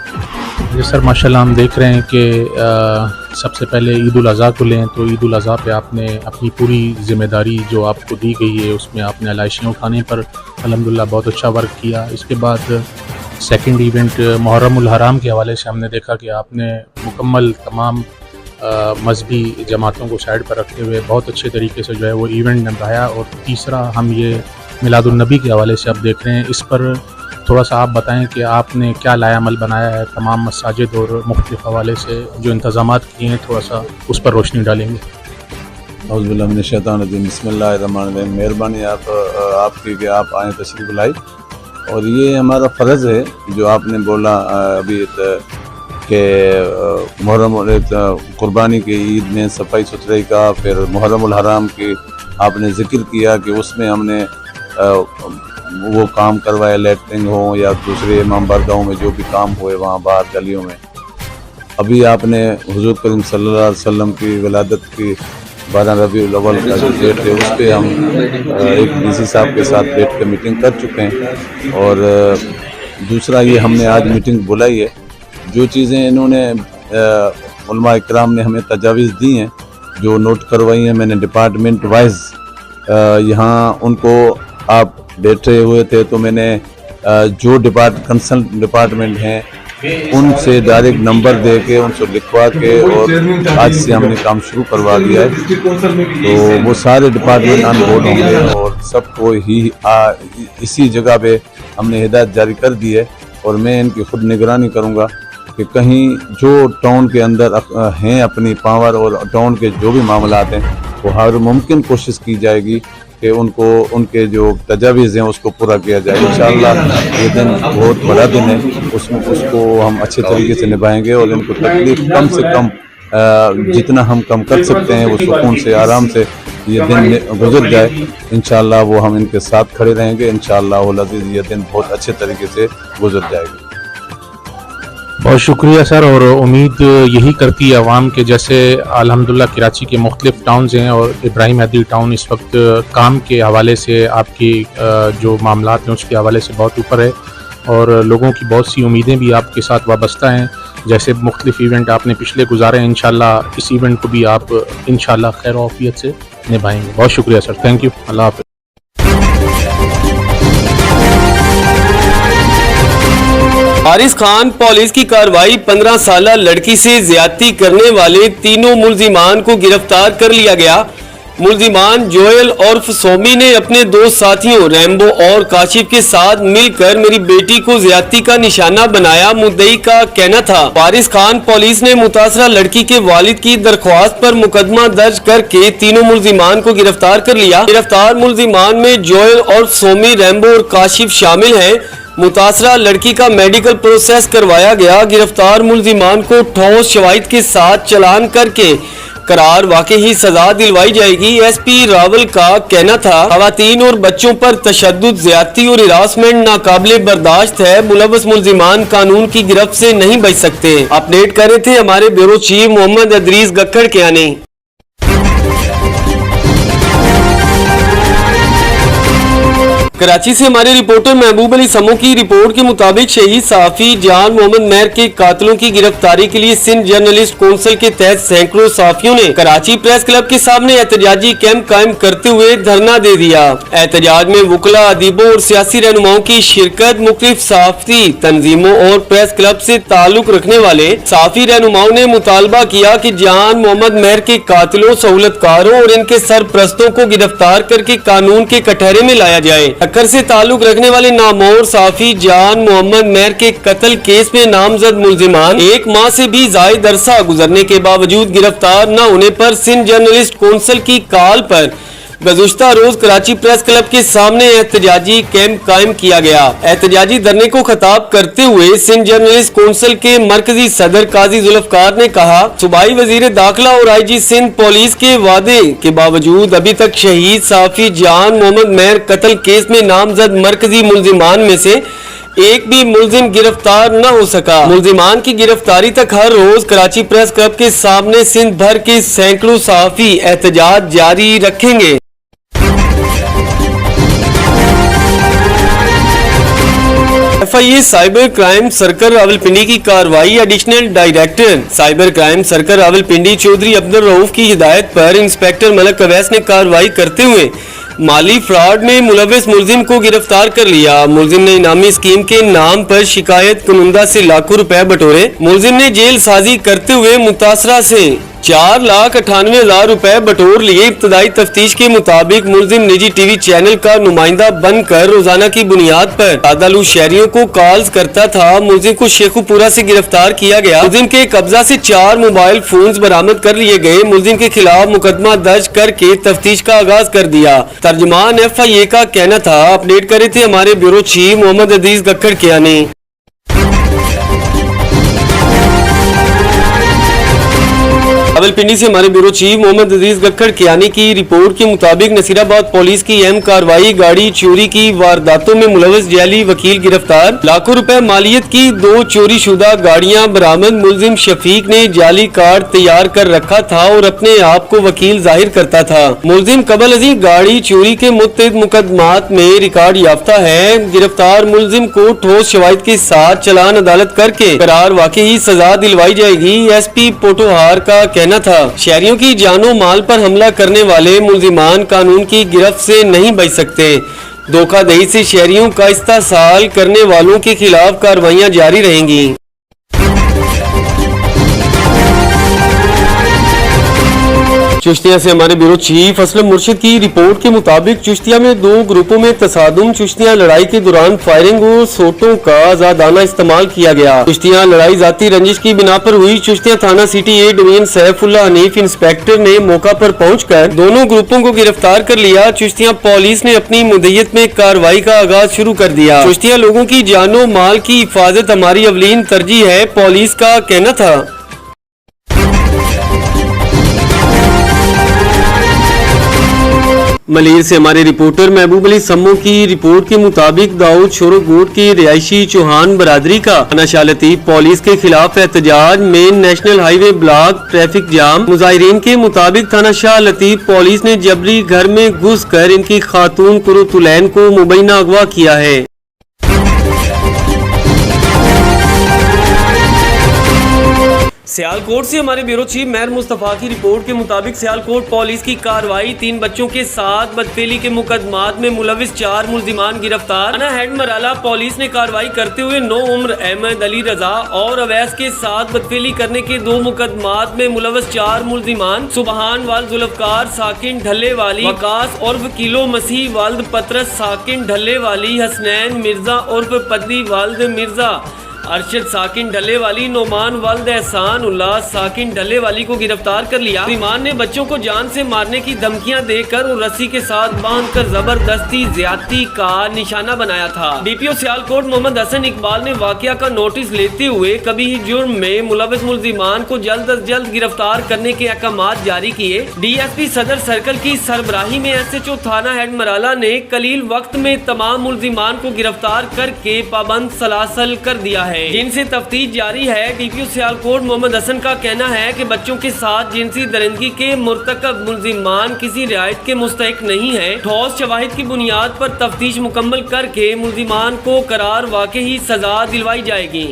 जी सर, माशाल्लाह हम देख रहे हैं कि सबसे पहले ईद उल अज़हा को लें तो ईद उल अज़हा पे आपने अपनी पूरी ज़िम्मेदारी जो आपको दी गई है उसमें आपने अलाइशियाँ उठाने पर अल्हम्दुलिल्लाह बहुत अच्छा वर्क किया। इसके बाद सेकंड इवेंट मुहर्रम उल हराम के हवाले से हमने देखा कि आपने मुकम्मल तमाम मजहबी जमातों को साइड पर रखते हुए बहुत अच्छे तरीके से जो है वो इवेंट निभाया। और तीसरा हम ये मिलादुन नबी के हवाले से अब देख रहे हैं, इस पर थोड़ा सा आप बताएं कि आपने क्या लायामल बनाया है तमाम मसाजिद और मुख्तलिफ हवाले से जो इंतज़ामात किए हैं, थोड़ा सा उस पर रोशनी डालेंगे। औज़ु बिल्लाहि मिनश शैतानिर रजीम, बिस्मिल्लाहिर्रहमानिर्रहीम। मेहरबानी आपकी कि आप आए, तशरीफ़ लाई। और ये हमारा फ़र्ज़ है जो आपने बोला अभी कि मुहर्रम कुर्बानी की ईद में सफाई सुथराई का, फिर मुहर्रम उल हराम की आपने ज़िक्र किया कि उसमें हमने वो काम करवाए, लेटरिंग हो या दूसरे इमाम बारगाहों में जो भी काम हुए वहाँ बाहर गलियों में। अभी आपने हुज़ूर करीम सल्लल्लाहु अलैहि वसल्लम की विलादत की 12 रबीउल अव्वल का जो डेट है उस पर हम एक DC साहब के साथ बैठ कर मीटिंग कर चुके हैं। और दूसरा ये हमने आज मीटिंग बुलाई है, जो चीज़ें इन्होंने उलमा इकराम ने हमें तजावीज़ दी हैं, जो नोट करवाई हैं मैंने डिपार्टमेंट वाइज, यहाँ उनको आप बैठे हुए थे तो मैंने जो कंसर्न डिपार्टमेंट हैं उनसे डायरेक्ट नंबर दे के उनसे लिखवा के और आज से हमने काम शुरू करवा दिया है। तो वो सारे डिपार्टमेंट ऑन बोर्ड होंगे और सबको ही इसी जगह पे हमने हिदायत जारी कर दी है और मैं इनकी खुद निगरानी करूँगा کہ کہیں جو ٹاؤن کے اندر ہیں اپنی پاور اور ٹاؤن کے جو بھی معاملات ہیں وہ ہر ممکن کوشش کی جائے گی کہ ان کے جو تجاویز ہیں اس کو پورا کیا جائے. انشاءاللہ یہ دن بہت بڑا دن ہے, اس کو ہم اچھے طریقے سے نبھائیں گے اور ان کو تکلیف کم سے کم جتنا ہم کم کر سکتے ہیں وہ سکون سے آرام سے یہ دن گزر جائے. انشاءاللہ وہ ہم ان کے ساتھ کھڑے رہیں گے. انشاءاللہ العزیز یہ دن بہت اچھے طریقے سے گزر جائے گا. بہت شکریہ سر, اور امید یہی کرتی ہے عوام کے جیسے الحمدللہ کراچی کے مختلف ٹاؤنز ہیں اور ابراہیم حیدری ٹاؤن اس وقت کام کے حوالے سے آپ کی جو معاملات ہیں اس کے حوالے سے بہت اوپر ہے اور لوگوں کی بہت سی امیدیں بھی آپ کے ساتھ وابستہ ہیں. جیسے مختلف ایونٹ آپ نے پچھلے گزارے ہیں, انشاءاللہ اس ایونٹ کو بھی آپ انشاءاللہ خیر و عافیت سے نبھائیں گے. بہت شکریہ سر, تھینک یو, اللہ حافظ. حارث خان پولیس کی کارروائی 15 سالہ لڑکی سے زیادتی کرنے والے تینوں ملزمان کو گرفتار کر لیا گیا. ملزمان جوئل عرف سومی نے اپنے دو ساتھیوں ریمبو اور کاشف کے ساتھ مل کر میری بیٹی کو زیادتی کا نشانہ بنایا. مدعی کا کہنا تھا. حارث خان پولیس نے متاثرہ لڑکی کے والد کی درخواست پر مقدمہ درج کر کے تینوں ملزمان کو گرفتار کر لیا. گرفتار ملزمان میں جوئل عرف سومی, ریمبو اور کاشف شامل ہیں. متاثرہ لڑکی کا میڈیکل پروسیس کروایا گیا. گرفتار ملزمان کو ٹھوس شواہد کے ساتھ چلان کر کے قرار واقعی سزا دلوائی جائے گی. ایس پی راول کا کہنا تھا خواتین اور بچوں پر تشدد, زیادتی اور ہراسمنٹ ناقابل برداشت ہے. ملوث ملزمان قانون کی گرفت سے نہیں بچ سکتے. اپڈیٹ کر رہے تھے ہمارے بیورو چیف محمد ادریس گکھڑ کیانی. کراچی سے ہمارے رپورٹر محبوب علی سمو کی رپورٹ کے مطابق شہید صحافی جان محمد مہر کے قاتلوں کی گرفتاری کے لیے سندھ جرنلسٹ کونسل کے تحت سینکڑوں صحافیوں نے کراچی پریس کلب کے سامنے احتجاجی کیمپ قائم کرتے ہوئے دھرنا دے دیا. احتجاج میں وکلاء, ادیبوں اور سیاسی رہنماؤں کی شرکت. مختلف صحافتی تنظیموں اور پریس کلب سے تعلق رکھنے والے صحافی رہنماؤں نے مطالبہ کیا کہ جان محمد مہر کے قاتلوں, سہولت کاروں اور ان کے سرپرستوں کو گرفتار کر کے قانون کے کٹہرے میں لایا جائے. ٹکر سے تعلق رکھنے والے نامور صحافی جان محمد مہر کے قتل کیس میں نامزد ملزمان 1 ماہ سے بھی زائد عرصہ گزرنے کے باوجود گرفتار نہ ہونے پر سندھ جرنلسٹ کونسل کی کال پر گزشتہ روز کراچی پریس کلب کے سامنے احتجاجی کیمپ قائم کیا گیا. احتجاجی دھرنے کو خطاب کرتے ہوئے سندھ جرنلسٹ کونسل کے مرکزی صدر قاضی ذوالفقار نے کہا, صوبائی وزیر داخلہ اور آئی جی سندھ پولیس کے وعدے کے باوجود ابھی تک شہید صحافی جان محمد مہر قتل کیس میں نامزد مرکزی ملزمان میں سے ایک بھی ملزم گرفتار نہ ہو سکا. ملزمان کی گرفتاری تک ہر روز کراچی پریس کلب کے سامنے سندھ بھر کے سینکڑوں صحافی احتجاج جاری رکھیں گے. F I A cyber crime circle Rawalpindi کی کارروائی. Additional director cyber crime circle Rawalpindi Chaudhry Abdul Rauf کی ہدایت پر انسپیکٹر ملک اویس نے کارروائی کرتے ہوئے مالی فراڈ میں ملوث ملزم کو گرفتار کر لیا. ملزم نے انعامی اسکیم کے نام پر شکایت کنندہ سے لاکھوں روپے بٹورے. ملزم نے جیل سازی کرتے ہوئے متاثرہ سے 4,98,000 روپے بٹور لیے. ابتدائی تفتیش کے مطابق ملزم نجی ٹی وی چینل کا نمائندہ بن کر روزانہ کی بنیاد پر سادالو شہریوں کو کالز کرتا تھا. ملزم کو شیخو پورہ سے گرفتار کیا گیا. ملزم کے قبضہ سے 4 موبائل فونز برآمد کر لیے گئے. ملزم کے خلاف مقدمہ درج کر کے تفتیش کا آغاز کر دیا. ترجمان ایف آئی اے کا کہنا تھا. اپڈیٹ کرے تھے ہمارے بیورو چیف محمد ادریس گکھڑ کیانی. راولپنڈی سے ہمارے بیورو چیف محمد عزیز گکھڑ کیانی کی رپورٹ کے مطابق نصیر آباد پولیس کی اہم کارروائی. گاڑی چوری کی وارداتوں میں ملوث جعلی وکیل گرفتار. لاکھوں روپے مالیت کی 2 چوری شدہ گاڑیاں برآمد. ملزم شفیق نے جعلی کارڈ تیار کر رکھا تھا اور اپنے آپ کو وکیل ظاہر کرتا تھا. ملزم قبل ازیں گاڑی چوری کے متعدد مقدمات میں ریکارڈ یافتہ ہے. گرفتار ملزم کو ٹھوس شواہد کے ساتھ چلان عدالت کر کے قرار واقعی سزا دلوائی جائے گی. ایس پی پوٹوہار کا کہنا تھا شہریوں کی جان و مال پر حملہ کرنے والے ملزمان قانون کی گرفت سے نہیں بچ سکتے. دھوکہ دہی سے شہریوں کا استحصال کرنے والوں کے خلاف کارروائیاں جاری رہیں گی. चिश्तिया से हमारे ब्यूरो चीफ असलम मुर्शिद की रिपोर्ट के मुताबिक चिश्तिया में दो ग्रुपों में तसादुम, चिश्तिया लड़ाई के दौरान फायरिंग और सोटों का आजादाना इस्तेमाल किया गया। चिश्तिया लड़ाई जाती रंजिश की बिना पर हुई। चिश्तिया थाना city A division Saifullah Hanif inspector ने मौका पर पहुंचकर दोनों ग्रुपों को गिरफ्तार कर लिया। चिश्तिया पुलिस ने अपनी मुद्दत में कार्रवाई का आगाज शुरू कर दिया। चिश्तिया लोगों की जानो माल की हिफाजत हमारी अवलीन तरजीह है, पुलिस का कहना था। मलीर से हमारे रिपोर्टर महबूब अली सम्मो की रिपोर्ट के मुताबिक दाऊद शोरोगोट की रिहायशी चौहान बरादरी का थाना लतीफ पुलिस के खिलाफ एहतजाज। Main national highway block traffic jam. मुजाहिरीन के मुताबिक थाना शाह लतीफ पुलिस ने जबरी घर में घुस कर इनकी खातून कुरुतुलैन को मुबैना अगवा किया है। सियालकोट से हमारे ब्यूरो चीफ मेहर मुस्तफा की रिपोर्ट के मुताबिक सियालकोट पुलिस की कार्रवाई। 3 बच्चों के साथ बदफेली के मुकदमात में मुलविस 4 मुल्जिमान गिरफ्तार। थाना हेड मराला पुलिस ने कार्रवाई करते हुए 9 उम्र अहमद अली रजा और अवैस के साथ बदफेली करने के 2 मुकदमात में मुलविस 4 मुल्जिमान सुबहान वाल जुल्फकार साकिन ढल्ले वाली, वकास उर्फ किलो मसीह वाल्द पतरस साकिन ढल्ले वाली, हसनैन मिर्जा उर्फ पदली वाल्द मिर्जा, अरशद साकिन ढल्ले वाली, नोमान वाल्द एहसान उल्लाह साकिन ढल्ले वाली को गिरफ्तार कर लिया। ईमान ने बच्चों को जान से मारने की धमकियां देकर और रस्सी के साथ बांधकर जबरदस्ती ज्यादती का निशाना बनाया था। डीपीओ सियालकोट मोहम्मद हसन इकबाल ने वाकया का नोटिस लेते हुए कभी जुर्म में मुलविस मुल्जिमान को जल्द अज जल्द गिरफ्तार करने के अहकामात जारी किए। डीएसपी सदर सर्कल की सरबराही में एसएचओ थाना हेड मराला ने कलील वक्त में तमाम मुल्जिमान को गिरफ्तार करके पाबंद सलासल कर दिया है, जिनसे तफ्तीश जारी है। डीपीओ सियालकोट मोहम्मद हसन का कहना है कि बच्चों के साथ जिनसी दरिंदगी के मुर्तकब मुल्जिमान किसी रियायत के मुस्तहिक नहीं है। ठोस शवाहिद की बुनियाद पर तफ्तीश मुकम्मल करके मुल्जिमान को करार वाकई ही सजा दिलवाई जाएगी।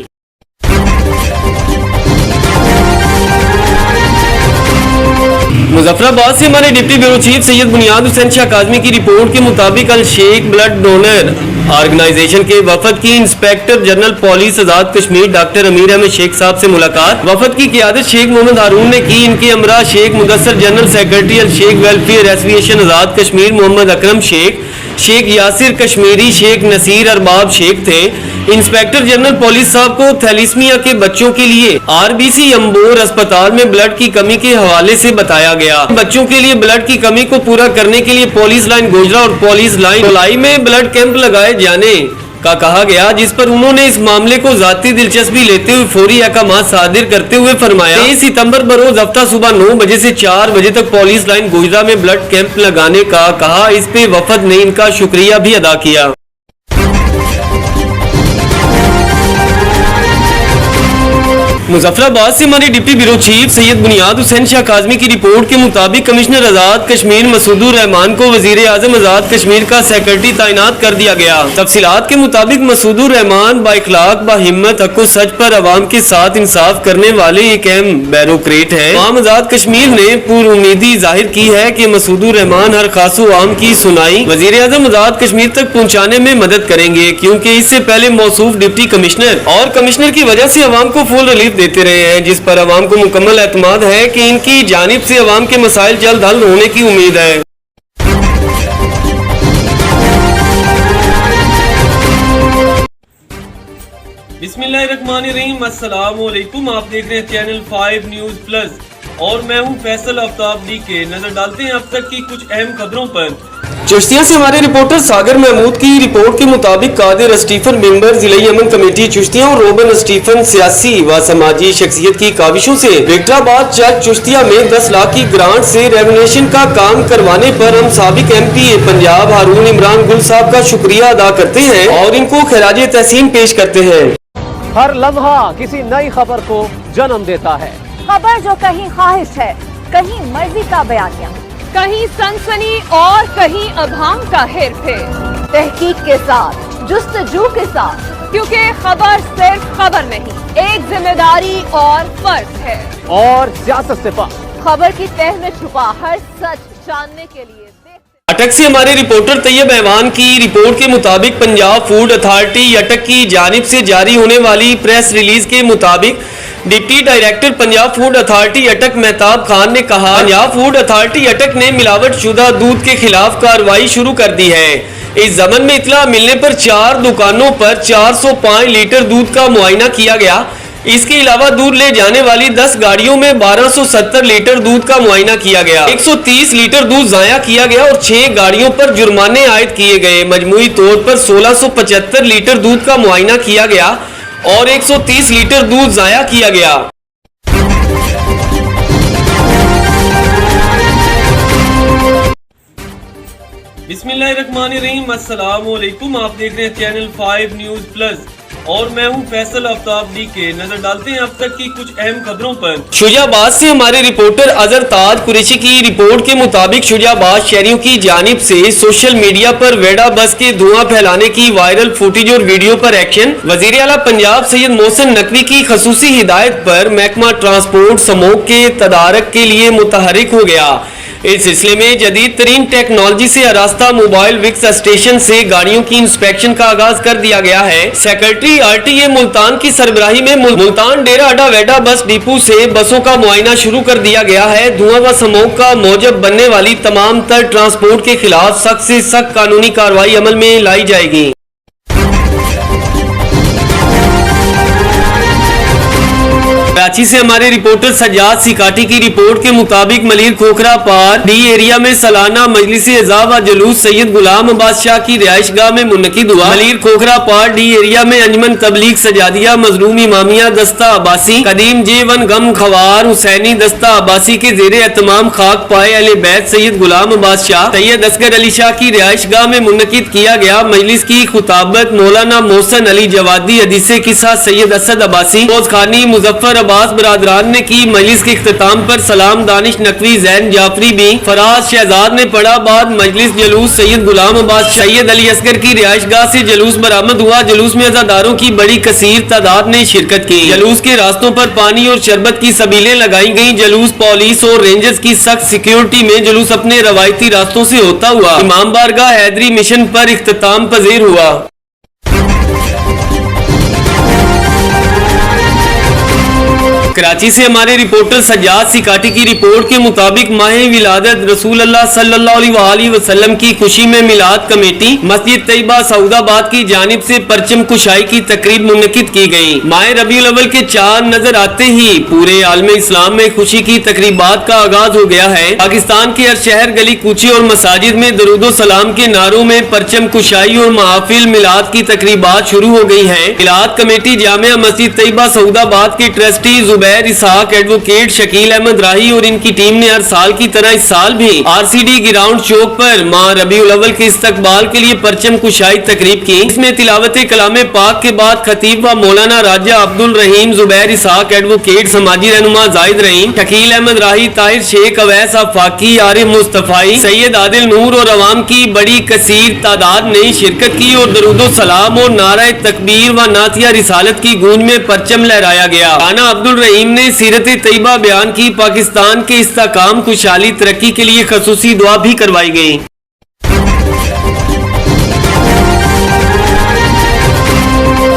मुजफ्फराबाद से हमारे डिप्टी ब्यूरो चीफ सैयद बुनियाद हुसैन शाह काज़मी की रिपोर्ट के मुताबिक अल शेख ब्लड डोनर ऑर्गेनाइजेशन के वफद की इंस्पेक्टर जनरल पुलिस आजाद कश्मीर डॉक्टर अमीर अहमद शेख साहब से मुलाकात। वफद की क़ियादत शेख मोहम्मद हारून ने की। इनके हमरा शेख मुदस्सर जनरल सेक्रेटरी अल शेख वेलफेयर एसोसिएशन आजाद कश्मीर मोहम्मद अकरम शेख, शेख यासिर कश्मीरी, शेख नसीर अरबाब शेख थे। इंस्पेक्टर जनरल पुलिस साहब को थैलीसीमिया के बच्चों के लिए आरबीसी अम्बोर अस्पताल में ब्लड की कमी के हवाले से बताया गया। बच्चों के लिए ब्लड की कमी को पूरा करने के लिए पुलिस लाइन गोजरा और पुलिस लाइन गोलाई में ब्लड कैंप लगाए जाने का कहा गया, जिस पर उन्होंने इस मामले को जाती दिलचस्पी लेते हुए फौरी अहकामात सादिर करते हुए फरमाया 23 सितंबर बरोज हफ्ता सुबह 9 बजे से 4 बजे तक पुलिस लाइन गोजरा में ब्लड कैंप लगाने का कहा। इस पे वफद ने इनका शुक्रिया भी अदा किया। मुजफ्फराबाद से हमारे डिप्टी ब्यूरो चीफ सैयद बुनियाद हुसैन शाह काज़मी की रिपोर्ट के मुताबिक कमिश्नर आजाद कश्मीर मसूदुर रहमान को वजीर आजम आजाद कश्मीर का सेक्रेटरी तैनात कर दिया गया। तफसीलात के मुताबिक मसूदुर रहमान बाइखलाक बाहिम्मत हक़ सच पर अवाम के साथ इंसाफ करने वाले एक अहम बैरोक्रेट है। आम आजाद कश्मीर ने पूरी उम्मीदी जाहिर की है कि मसूदुर रहमान हर खासो आम की सुनाई वजीर आजम आजाद कश्मीर तक पहुँचाने में मदद करेंगे, क्योंकि इससे पहले मौसूफ डिप्टी कमिश्नर और कमिश्नर की वजह से अवाम को फुल रिलीफ देते रहे हैं, जिस पर अवाम को मुकम्मल एतमाद है कि इनकी जानिब से अवाम के मसाइल जल्द हल होने की उम्मीद है। बिस्मिल्लाहिर्रहमानिर्रहीम, अस्सलाम वालेकुम। आप देख रहे हैं चैनल 5 न्यूज प्लस और मैं हूं फैसल आफ्ताब के। नजर डालते हैं अब तक की कुछ अहम खबरों पर। चिश्तिया से हमारे रिपोर्टर सागर महमूद की रिपोर्ट के मुताबिक कादिर स्टीफन मेंबर जिला अमन कमेटी चिश्तिया और रोबन स्टीफन सियासी व समाजी शख्सियत की काविशों से विक्टराबाद चर्च चिश्तिया में 10 लाख की ग्रांट से रेनोवेशन का काम करवाने पर हम साबिक MP पंजाब हारून इमरान गुल साहब का शुक्रिया अदा करते हैं और इनको खराजे तहसीन पेश करते हैं। हर लम्हा किसी नई खबर को जन्म देता है। खबर जो कहीं ख्वाहिश है, कहीं मर्जी का बयानिया, कहीं सनसनी और कहीं अभाम का हेर फेर, तहकीक के साथ, जुस्तजू के साथ, क्योंकि खबर सिर्फ खबर नहीं, एक जिम्मेदारी और फर्ज है। और सियासत से पार खबर की तह में छुपा हर सच जानने के लिए अटक से हमारे रिपोर्टर तैयब ऐवान की रिपोर्ट के मुताबिक पंजाब फूड अथॉरिटी अटक की जानिब से जारी होने वाली प्रेस रिलीज के मुताबिक deputy director Punjab food authority अटक मेहताब खान ने कहा, पंजाब फूड अथॉरिटी अटक ने मिलावट शुदा दूध के खिलाफ कार्रवाई शुरू कर दी है। इस जमन में इतला मिलने पर 4 दुकानों पर 405 लीटर दूध का मुआयना किया गया। इसके अलावा दूध ले जाने वाली 10 गाड़ियों में 1270 लीटर दूध का मुआयना किया गया। 130 लीटर दूध जाया किया गया और 6 गाड़ियों पर जुर्माने आयद किए गए। मजमूई तौर पर 1675 लीटर दूध का मुआयना किया गया और 130 लीटर दूध जाया किया गया। बिस्मिल्लाहिर्रहमानिर्रहीम, अस्सलाम वालेकुम। आप देख रहे हैं चैनल 5 न्यूज प्लस और मैं हूं फैसल आफ्ताब के। नजर डालते हैं अब तक की कुछ अहम खबरों पर। शुजाबाद से हमारे रिपोर्टर अजहर ताज कुरैशी की रिपोर्ट के मुताबिक शुजाबाद शहरियों की जानिब से सोशल मीडिया पर वेडा बस के धुआं फैलाने की वायरल फुटेज और वीडियो पर एक्शन। वजीर आला पंजाब सैयद मोहसिन नकवी की खसूसी हिदायत पर महकमा ट्रांसपोर्ट स्मोक के तदारक के लिए मुतहरिक हो गया। इस सिलसिले में जदीद तरीन टेक्नोलॉजी से आरास्ता मोबाइल विक्स स्टेशन से गाड़ियों की इंस्पेक्शन का आगाज कर दिया गया है। सेक्रेटरी RTA मुल्तान की सरबराही में मुल्तान डेरा अड्डा वेडा बस डिपो से बसों का मुआयना शुरू कर दिया गया है। धुआं व स्मोक का मौजब बनने वाली तमाम तर ट्रांसपोर्ट के खिलाफ सख्त से सख्त कानूनी कार्रवाई अमल में लाई जाएगी। कराची से हमारे रिपोर्टर सज्जाद सिकाटी की रिपोर्ट के मुताबिक मलीर खोखरा पार डी एरिया में सालाना मजलिस एज़ा व जुलूस सैयद गुलाम अब्बास शाह की रिहाइशगाह में मुनक़िद हुआ। मलीर खोखरा पार डी एरिया में अंजमन तबलीग सजादिया मजलूम इमामिया दस्ता अब्बासी कदीम J1 गम खवार हुसैनी दस्ता अब्बासी के जेर एहतमाम खाक पाए अहले बैत सैयद गुलाम अब्बास शाह सैयद असगर अली शाह की रिहाइशगाह में मुनक़िद किया गया। मजलिस की खुताबत मौलाना मोहसन अली जवादी, हदीसे किस्सा सैयद असद अब्बासी, खानी मुजफ्फर अब्बास बरादरान ने की। मजलिस के इख्तिताम पर सलाम दानिश नकवी, जैन जाफरी भी, फराज शहजाद ने पढ़ा। बाद मजलिस जुलूस सैयद गुलाम अब्बास सैयद अली असगर की रिहाइशगाह से जुलूस बरामद हुआ। जुलूस में अज़ादारों की बड़ी कसीर तादाद ने शिरकत की। जुलूस के रास्तों पर पानी और शरबत की सबीलें लगाई गईं। जुलूस पुलिस और रेंजर्स की सख्त सिक्योरिटी में जुलूस अपने रवायती रास्तों से होता हुआ इमाम बारगाह हैदरी मिशन पर इख्तिताम पजीर हुआ। कराची से हमारे रिपोर्टर सज्जाद सिकाटी की रिपोर्ट के मुताबिक माह विलादत रसूल अल्लाह सल्लल्लाहु अलैहि वसल्लम की खुशी में मिलाद कमेटी मस्जिद तैयबा सऊदाबाद की जानिब से परचम कुशाई की तकरीब मुनक़िद की गई। माह रबीउल अव्वल के चांद नजर आते ही पूरे आलमे इस्लाम में खुशी की तकरीबात का आगाज हो गया है। पाकिस्तान के हर शहर गली कूचे और मसाजिद में दरूदो सलाम के नारों में परचम कुशाई और महफिल मिलाद की तकरीबात शुरू हो गई है। मिलाद कमेटी जामिया मस्जिद तैयबा सऊदाबाद के ट्रस्टी जुबैर इसहाक, एडवोकेट शकील अहमद राही और इनकी टीम ने हर साल की तरह इस साल भी RCD ग्राउंड चौक पर माह रबीउल अव्वल के इस्तकबाल के लिए परचम कुशाई तकरीब की। इसमें तिलावत कलामे पाक के बाद खतीब व मौलाना राजा अब्दुल रहीम, जुबैर इसहाक, एडवोकेट समाजी रहनुमा जाहिद रहीम, शकील अहमद राही, ताहिर शेख, अवैस आफाकी, आरिफ मुस्तफाई, सैयद आदिल नूर और अवाम की बड़ी कसीर तादाद ने शिरकत की और दरूदो सलाम और नारा तकबीर व नातिया रिसालत की गूंज में परचम लहराया गया। राना अब्दुल रहीम ने सीरत तैयबा बयान की। पाकिस्तान के इस्तेहकाम, खुशहाली, तरक्की के लिए खसूसी दुआ भी करवाई गई।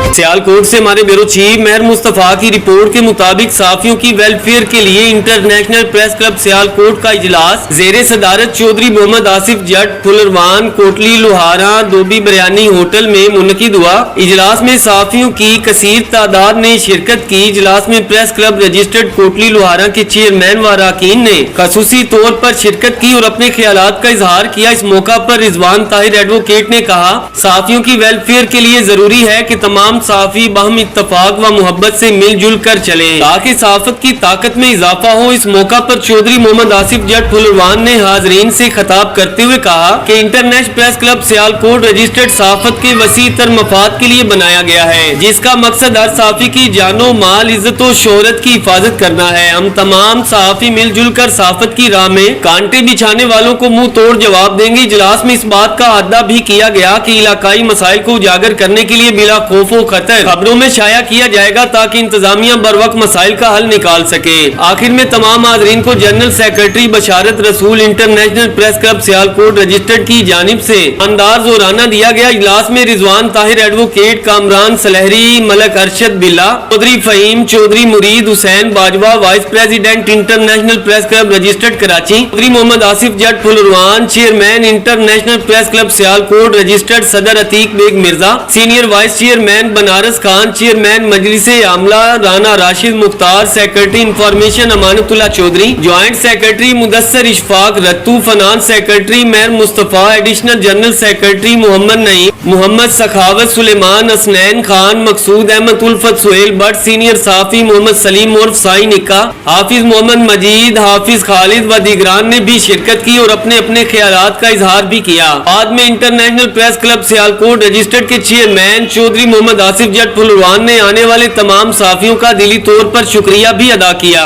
सियालकोट से हमारे ब्यूरो चीफ मेहर मुस्तफा की रिपोर्ट के मुताबिक सहाफियों की वेलफेयर के लिए इंटरनेशनल प्रेस क्लब सियालकोट का इजलास जेरे सदारत चौधरी मोहम्मद आसिफ जट, फुलरवान, कोटली लुहारा, दोबी बिरयानी होटल में मुनक़िद हुआ। इजलास में सहाफियों की कसीर तादाद ने शिरकत की। इजलास में प्रेस क्लब रजिस्टर्ड कोटली लुहारा के चेयरमैन व अरकान ने खसूसी तौर पर शिरकत की और अपने ख्यालात का इजहार किया। इस मौका पर रिजवान ताहिर एडवोकेट ने कहा, सहाफियों की वेलफेयर के लिए जरूरी है कि तमाम सहाफी बाहम इत्तफाक व मोहब्बत से मिलजुल कर चले ताकि सहाफत की ताकत में इजाफा हो। इस मौका पर चौधरी मोहम्मद आसिफ जट फुलरवान ने हाजरीन से खिताब करते हुए कहा कि international press club Sialkot registered सहाफत के वसी तर मफाद के लिए बनाया गया है, जिसका मकसद हर सहाफी की जानो माल, इज्जत और शोहरत की हिफाजत करना है। हम तमाम सहाफी मिलजुल कर सहाफत की राह में कांटे बिछाने वालों को मुंह तोड़ जवाब देंगे। इजलास में इस बात का अहदा भी किया गया कि इलाकाई मसाइल को उजागर करने के लिए बिला खौफ खतर खबरों में शाया किया जाएगा ताकि इंतजामिया बर वक्त मसाइल का हल निकाल सके। आखिर में तमाम हाज़रीन को general secretary Basharat Rasool international press club Sialkot registered की जानिब से अंदाज जोराना दिया गया। इजलास में Rizwan Tahir, advocate Kamran Salhari, Malik Arshad Billa, Chaudhry Faheem, Chaudhry Mureed Hussain Bajwa, vice president international press club registered Karachi, Chaudhry Mohammad Asif Jatt Phularwan, chairman international press club Sialkot registered सदर Atiq Baig Mirza, senior vice chairman Banaras Khan, chairman मजलिस आमला Rana Rashid Mukhtar, secretary information Amanatullah Chaudhry, joint secretary Mudassar Ishfaq Rattu, finance secretary Mehar Mustafa, additional general secretary Mohammad Naeem, Mohammad Sakhawat Suleman, Asnain Khan, Maqsood Ahmed, Ulfat Suhail Bhatt, senior साफी मोहम्मद सलीम उर्फ साई निक्का, हाफिज मोहम्मद मजीद, हाफिज खालिद व दीगरान ने भी शिरकत की और अपने अपने ख्यालात का इजहार भी किया। बाद में international press club Sialkot registered के चेयरमैन चौधरी मोहम्मद आसिफ जट फुलरवान ने आने वाले तमाम साफियों का दिली तौर पर शुक्रिया भी अदा किया।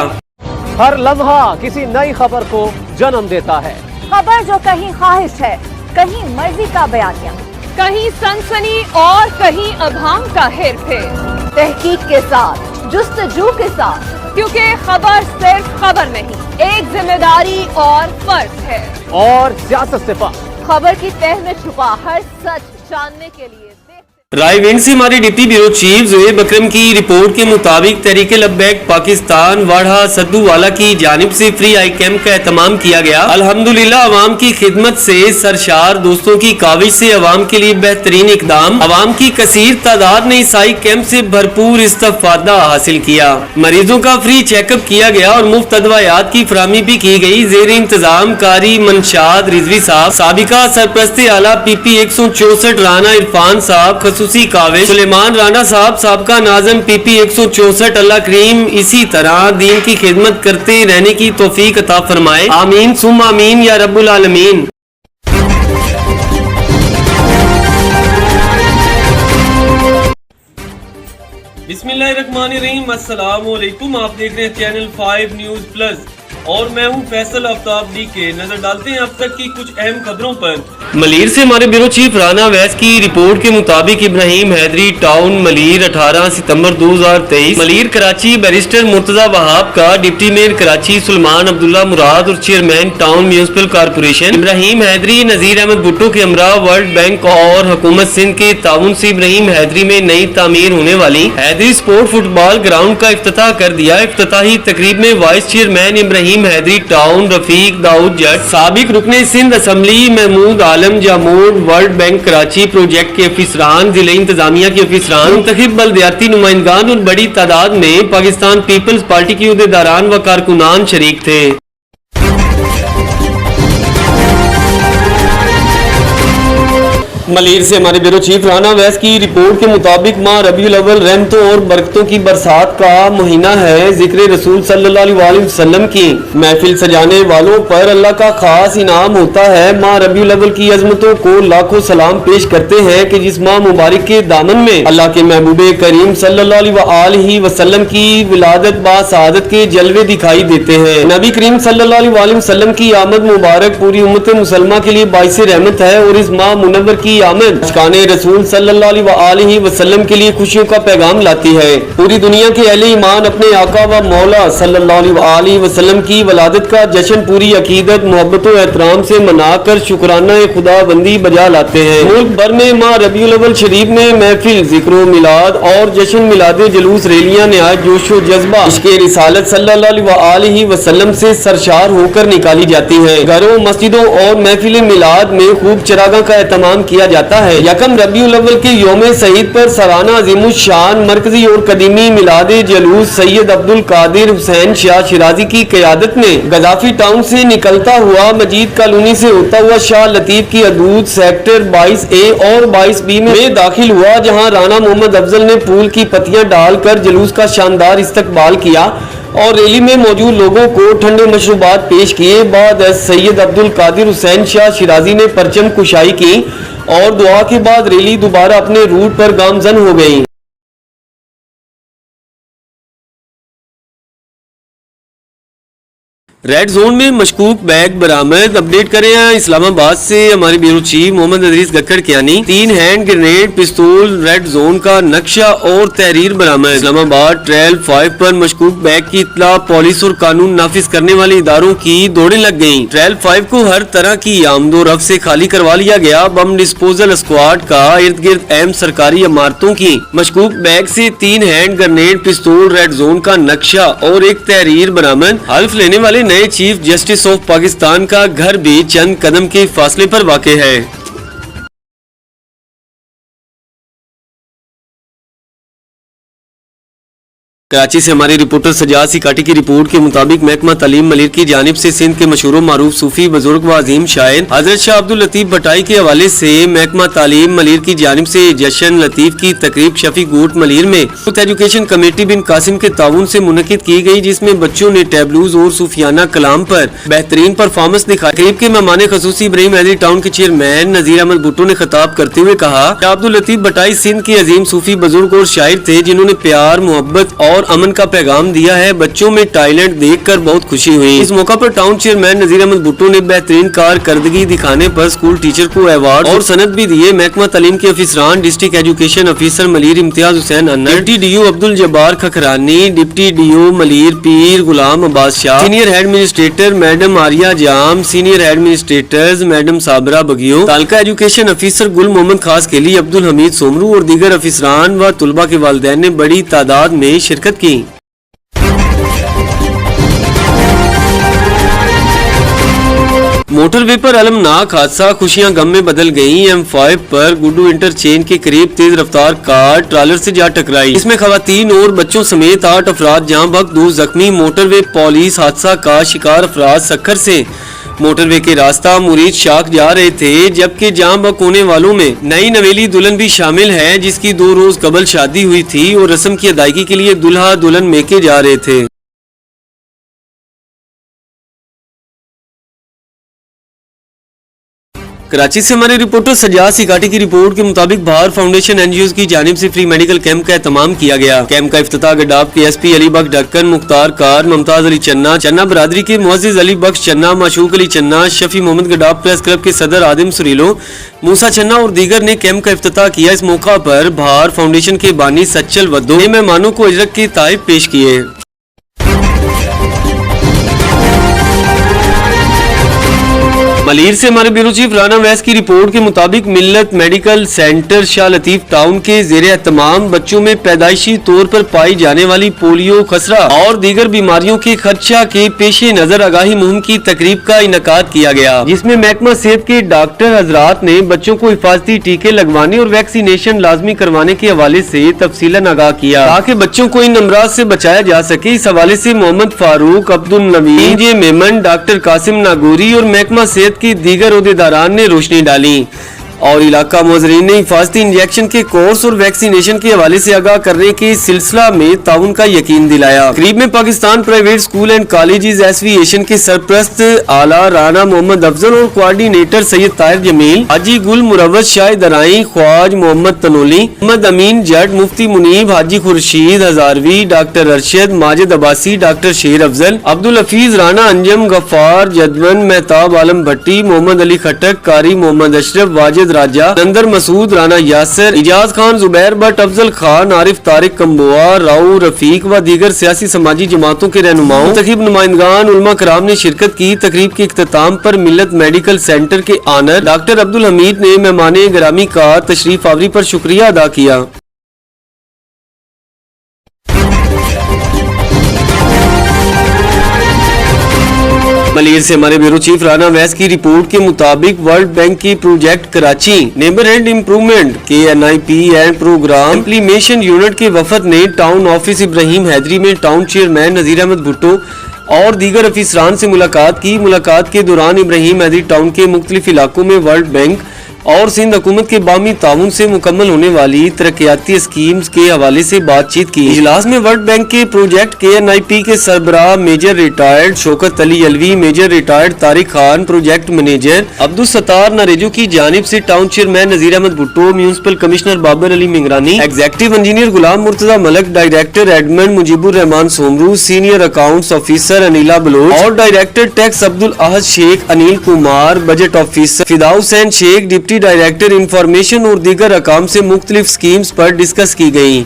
हर लम्हा किसी नई खबर को जन्म देता है। खबर जो कहीं ख्वाहिश है, कहीं मर्जी का बयानिया, कहीं सनसनी और कहीं अभाम का हेर फेर, तहकीक के साथ, जुस्तजू के साथ, क्योंकि खबर सिर्फ खबर नहीं, एक जिम्मेदारी और फर्ज है। और सियासत से पार खबर की तह में छुपा हर सच जानने के लिए रायविंड से हमारे डिप्टी ब्यूरो चीफ ज़ुहैब अकरम की रिपोर्ट के मुताबिक तहरीक लब्बैक पाकिस्तान वाड़ा सद्दूवाला की जानिब से फ्री आई कैंप का एहतमाम किया गया। अल्हम्दुलिल्लाह अवाम की खिदमत से सरशार दोस्तों की काविश से अवाम के लिए बेहतरीन इकदाम। अवाम की कसीर तादाद ने इस आई कैंप से भरपूर इस्तेफादा हासिल किया। मरीजों का फ्री चेकअप किया गया और मुफ्त अदवायात की फराहमी भी की गई। जेर इंतजाम कारी मनशाद रिजवी साहब, साबिका सरपरस्ते आला PP 164 राना इरफान साहब, खसूसी काविश सुलेमान राना साहब, साबका नाज़िम PP 164 अल्लाह करीम इसी तरह दीन की खिदमत करते रहने की तौफीक अता फरमाए। आमीन सुम आमीन या रब्बुल आलमीन। बिस्मिल्लाहिर्रहमानिर्रहीम, अस्सलामु अलैकुम। आप देख रहे हैं चैनल 5 न्यूज़ प्लस और मैं हूं फैसल आफ्ताब DK। नजर डालते हैं अब तक की कुछ अहम खबरों पर। मलीर से हमारे ब्यूरो चीफ राना वैस की रिपोर्ट के मुताबिक इब्राहिम हैदरी टाउन मलीर 18 सितंबर 2023। मलीर कराची बैरिस्टर मुर्तजा वहाब का डिप्टी मेयर कराची सुलेमान अब्दुल्ला मुराद और chairman town municipal corporation Ibrahim Hyderi Nazir Ahmed Bhutto के हमरा वर्ल्ड बैंक और हुकूमत सिंध के ताउन से इब्राहिम हैदरी में नई तामीर होने वाली हैदरी स्पोर्ट फुटबॉल ग्राउंड का इफ्तिताह कर दिया। इफ्तिताही तकरीब में vice chairman Ibrahim Hyderi town Rafiq Dawood Jatt, साबिक रुकने Sindh assembly Mahmood Alam Jamoor, world bank Karachi project के अफसरान, जिले इंतजामिया के अफसरान, मुंतखब बल्दियाती नुमाइंदगान और बड़ी तादाद में पाकिस्तान पीपल्स पार्टी के उहदेदारान व कारकुनान शरीक थे। मलीर से हमारे ब्यूरो चीफ राना वैस की रिपोर्ट के मुताबिक माह रबीउल अव्वल रहमतों और बरकतों की बरसात का महीना है। जिक्र रसूल सल्लल्लाहु अलैहि वसल्लम की महफिल सजाने वालों पर अल्लाह का खास इनाम होता है। माह रबीउल अव्वल की अजमतों को लाखों सलाम पेश करते हैं कि जिस माह मुबारक के दामन में अल्लाह के महबूब करीम सल्लल्लाहु अलैहि वसल्लम की विलादत बा सआदत के जलवे दिखाई देते हैं। नबी करीम सल्लल्लाहु अलैहि वसल्लम की आमद मुबारक पूरी उम्मत मुसलमा के लिए बाइस रहमत है और इस माह मुनव्वर की आमद अशकाने रसूल सल्लल्लाहु अलैहि वसल्लम के लिए खुशियों का पैगाम लाती है। पूरी दुनिया के अहले ईमान अपने आका व मौला सल्लल्लाहु अलैहि वसल्लम की वलादत का जश्न पूरी अकीदत मोहब्बत और एहतराम से मनाकर शुक्राना खुदाबंदी बजा लाते हैं। मुल्क भर में माह रबीउल अव्वल शरीफ में महफिल जिक्र मिलाद और जश्न मिलाद जुलूस रैलियां नहायत जोश व जज्बा इश्क़े रिसालत सल्लल्लाहु अलैहि वसल्लम से सरशार होकर निकाली जाती है। घरों मस्जिदों और महफिल मिलाद में खूब चरागा का एहतमाम किया जाता है। यकम रबीउल अव्वल के यौम शहीद पर सराना अजीमुल शान मरकजी और कदीमी मिलाद जुलूस सैयद अब्दुल कादिर हुसैन शाह शिराजी की क़यादत में गजाफी टाउन से निकलता हुआ मजीद कॉलोनी से होता हुआ शाह लतीफ की हदूद सेक्टर 22A और 22B में दाखिल हुआ, जहां राना मोहम्मद अफजल ने फूल की पत्तियां डालकर जुलूस का शानदार इस्तकबाल किया और रैली में मौजूद लोगों को ठंडे मशरूबात पेश किए। बाद सैयद अब्दुल कादिर हुसैन शाह शिराजी ने परचम कुशाई की और दुआ के बाद रैली दोबारा अपने रूट पर गामजन हो गई। रेड जोन में मशकूक बैग बरामद। अपडेट करें हैं इस्लाम आबाद से हमारे bureau chief Mohammad Idrees Gakkhar Kiyani. 3 hand grenade पिस्तौल रेड जोन का नक्शा और तहरीर बरामद। इस्लामाबाद ट्रेल 5 पर मशकूक बैग की इत्तला पुलिस और कानून नाफिज करने वाले इदारों की दौड़ें लग गयी। ट्रेल 5 को हर तरह की आमदो रफ्त से खाली करवा लिया गया। बम डिस्पोजल स्क्वाड का इर्द गिर्द अहम सरकारी इमारतों की मशकूक बैग से 3 हैंड ग्रेनेड पिस्तौल रेड जोन का नक्शा और एक तहरीर बरामद। हल्फ लेने वाले नए चीफ जस्टिस ऑफ पाकिस्तान का घर भी चंद कदम के फासले पर वाक़ है। कराची से हमारे रिपोर्टर सजाद सिकाटी की रिपोर्ट के मुताबिक महकमा तालीम मलिर की जानिब से सिंध के मशहूर मारूफ सूफी बुजुर्ग व अजीम शायर हजरत शाह अब्दुल लतीफ भटाई के हवाले से महकमा तालीम मलिर की जानिब से जश्न लतीफ की तकरीब शफी गोट मलिर में यूथ एजुकेशन कमेटी बिन कासिम के ताउन से मुनकिद की गई, जिसमें बच्चों ने टैबलूज और सूफियाना कलाम पर बेहतरीन परफॉर्मेंस दिखाई। तकरीब के मेहमान खसूसी इब्राहिम हैदरी टाउन के चेयरमैन नजीर अहमद भुट्टो ने खिताब करते हुए कहा, अब्दुल लतीफ भटाई सिंध के अजीम सूफी बुजुर्ग और शायर थे जिन्होंने प्यार, मोहब्बत और अमन का पैगाम दिया है। बच्चों में टैलेंट देखकर बहुत खुशी हुई। इस मौका पर टाउन चेयरमैन नजीर अहमद भुट्टो ने बेहतरीन कारकर्दगी दिखाने पर स्कूल टीचर को अवार्ड और सनद भी दिए। महकमा तालीम के अफसरान डिस्ट्रिक्ट एजुकेशन अफसर Malir Imtiaz Hussain Anar, deputy DO Abdul Jabbar Khakhrani, deputy DO Malir Pir Ghulam Abbas Shah, senior head administrator madam Aria Jam, senior head administrators madam Sabra Bughio, taluka education अफसर गुल मोहम्मद खास केली, अब्दुल हमीद सोमरू और दीगर अफसरान व तुलबा के वालिदैन ने बड़ी तादाद में शिरकत की। मोटरवे पर अलमनाक हादसा, खुशियां गम में बदल गईं। M5 पर गुड्डू इंटरचेंज के करीब तेज रफ्तार कार ट्रालर से जा टकराई। इसमें खवातीन और बच्चों समेत 8 अफराद जहां बख्त 2 जख्मी। मोटरवे पुलिस हादसा का शिकार अफराद सक्खर से मोटरवे के रास्ता मुरीद शाख जा रहे थे, जबकि जहां बक होने वालों में नई नवेली दुल्हन भी शामिल है, जिसकी 2 रोज कबल शादी हुई थी और रस्म की अदायगी के लिए दुल्हा दुल्हन मेके जा रहे थे। कराची से हमारे रिपोर्टर सजाद सिकाटी की रिपोर्ट के मुताबिक भार फाउंडेशन एनजीओ की जानिब से फ्री मेडिकल कैंप का एहतमाम किया गया। कैंप का इफ्तिताह गडाब के एसपी अली बख्श ढक्कन, मुख्तार कार, मुमताज अली चन्ना, चन्ना बरादरी के मुअज्जिज अली बख्श चन्ना, माशूक अली चन्ना, शफी मोहम्मद गडाब प्रेस क्लब के सदर आदिम सुरीलो, मूसा चन्ना और दीगर ने कैंप का इफ्तिताह किया। इस मौका पर भार फाउंडेशन के बानी सच्चल वद्दो ने मेहमानों को अजरक के ताइफ पेश किए। मलीर से हमारे ब्यूरो चीफ राना वैस की रिपोर्ट के मुताबिक मिल्लत medical centre Shah Latif town के ज़ेरे तमाम बच्चों में पैदाइशी तौर पर पाई जाने वाली पोलियो, खसरा और दीगर बीमारियों के खदशा के पेश नजर आगाही मुहिम की तकरीब का इनकाद किया गया, जिसमें महकमा सेहत के डॉक्टर हजरात ने बच्चों को हिफाजती टीके लगवाने और वैक्सीनेशन लाजमी करवाने के हवाले से तफसीलन आगाह किया ताकि बच्चों को इन अमराज से बचाया जा सके। इस हवाले से मोहम्मद फारूक, अब्दुल नवीन, जे मेमन, डॉक्टर कासिम नागौरी और महकमा सेहत की दीगर ओहदेदारान ने रोशनी डाली और इलाका मुअज़्ज़रीन ने हिफाजती इंजेक्शन के कोर्स और वैक्सीनेशन के हवाले से आगाह करने के सिलसिला में ताउन का यकीन दिलाया। करीब में Pakistan private school and colleges association के सरप्रस्त आला राना मोहम्मद अफजल और कोऑर्डिनेटर सैयद ताहिर जमील, हाजी गुल मुरव्वत शाह दराई, ख्वाज मोहम्मद तनोली, मोहम्मद अमीन जट, मुफ्ती मुनीब, हाजी खुर्शीद हजारवी, डॉक्टर अरशद, माजिद अब्बासी, डॉक्टर शेर अफजल, अब्दुल हफीज राना, अंजम गफ्फार, जदवन, मेहताब आलम भट्टी, मोहम्मद अली खटक, कारी मोहम्मद अशरफ, वाजिद राजा, नंदर मसूद, राना यासर, इजाज खान, जुबैर भट्ट, अफजल खान, आरिफ तारिक कंबोआ, राऊ रफीक व दीगर सियासी समाजी जमातों के रहनुमाओं, तकरीब नुमाइंदगान, उलमा कराम ने शिरकत की। तकरीब के इख्तिताम पर मिल्लत मेडिकल सेंटर के आनर डॉक्टर अब्दुल हमीद ने मेहमान गिरामी का तशरीफ आवरी पर शुक्रिया अदा किया। मलीर से हमारे ब्यूरो चीफ राना वैस की रिपोर्ट के मुताबिक वर्ल्ड बैंक की project Karachi neighbourhood improvement KNIP and programme implementation unit के वफद ने टाउन ऑफिस इब्राहिम हैदरी में टाउन चेयरमैन नजीर अहमद भुट्टो और दीगर अफसरान से मुलाकात की। मुलाकात के दौरान इब्राहिम हैदरी टाउन के मुख्तलिफ इलाकों में वर्ल्ड बैंक और सिंध हुकूमत के बामी ताउन से मुकम्मल होने वाली तरक्याती स्कीम्स के हवाले से बातचीत की। इजलास में वर्ल्ड बैंक के प्रोजेक्ट KNIP के सरबराह major retired Shaukat Ali Alvi, major retired Tariq Khan, project manager Abdul Sattar Narejo की जानिब से town chairman Nazir Ahmed Bhutto, municipal commissioner Babar Ali Mingrani, executive engineer Ghulam Murtaza Malak, director admin Mujibur Rehman Soomro, senior accounts officer Anila Baloch और director tax Abdul Ahad Sheikh, Anil Kumar, budget officer Fida Hussain Sheikh, deputy director information और दीगर अकाम से मुख्तलिफ स्कीम्स पर डिस्कस की गई।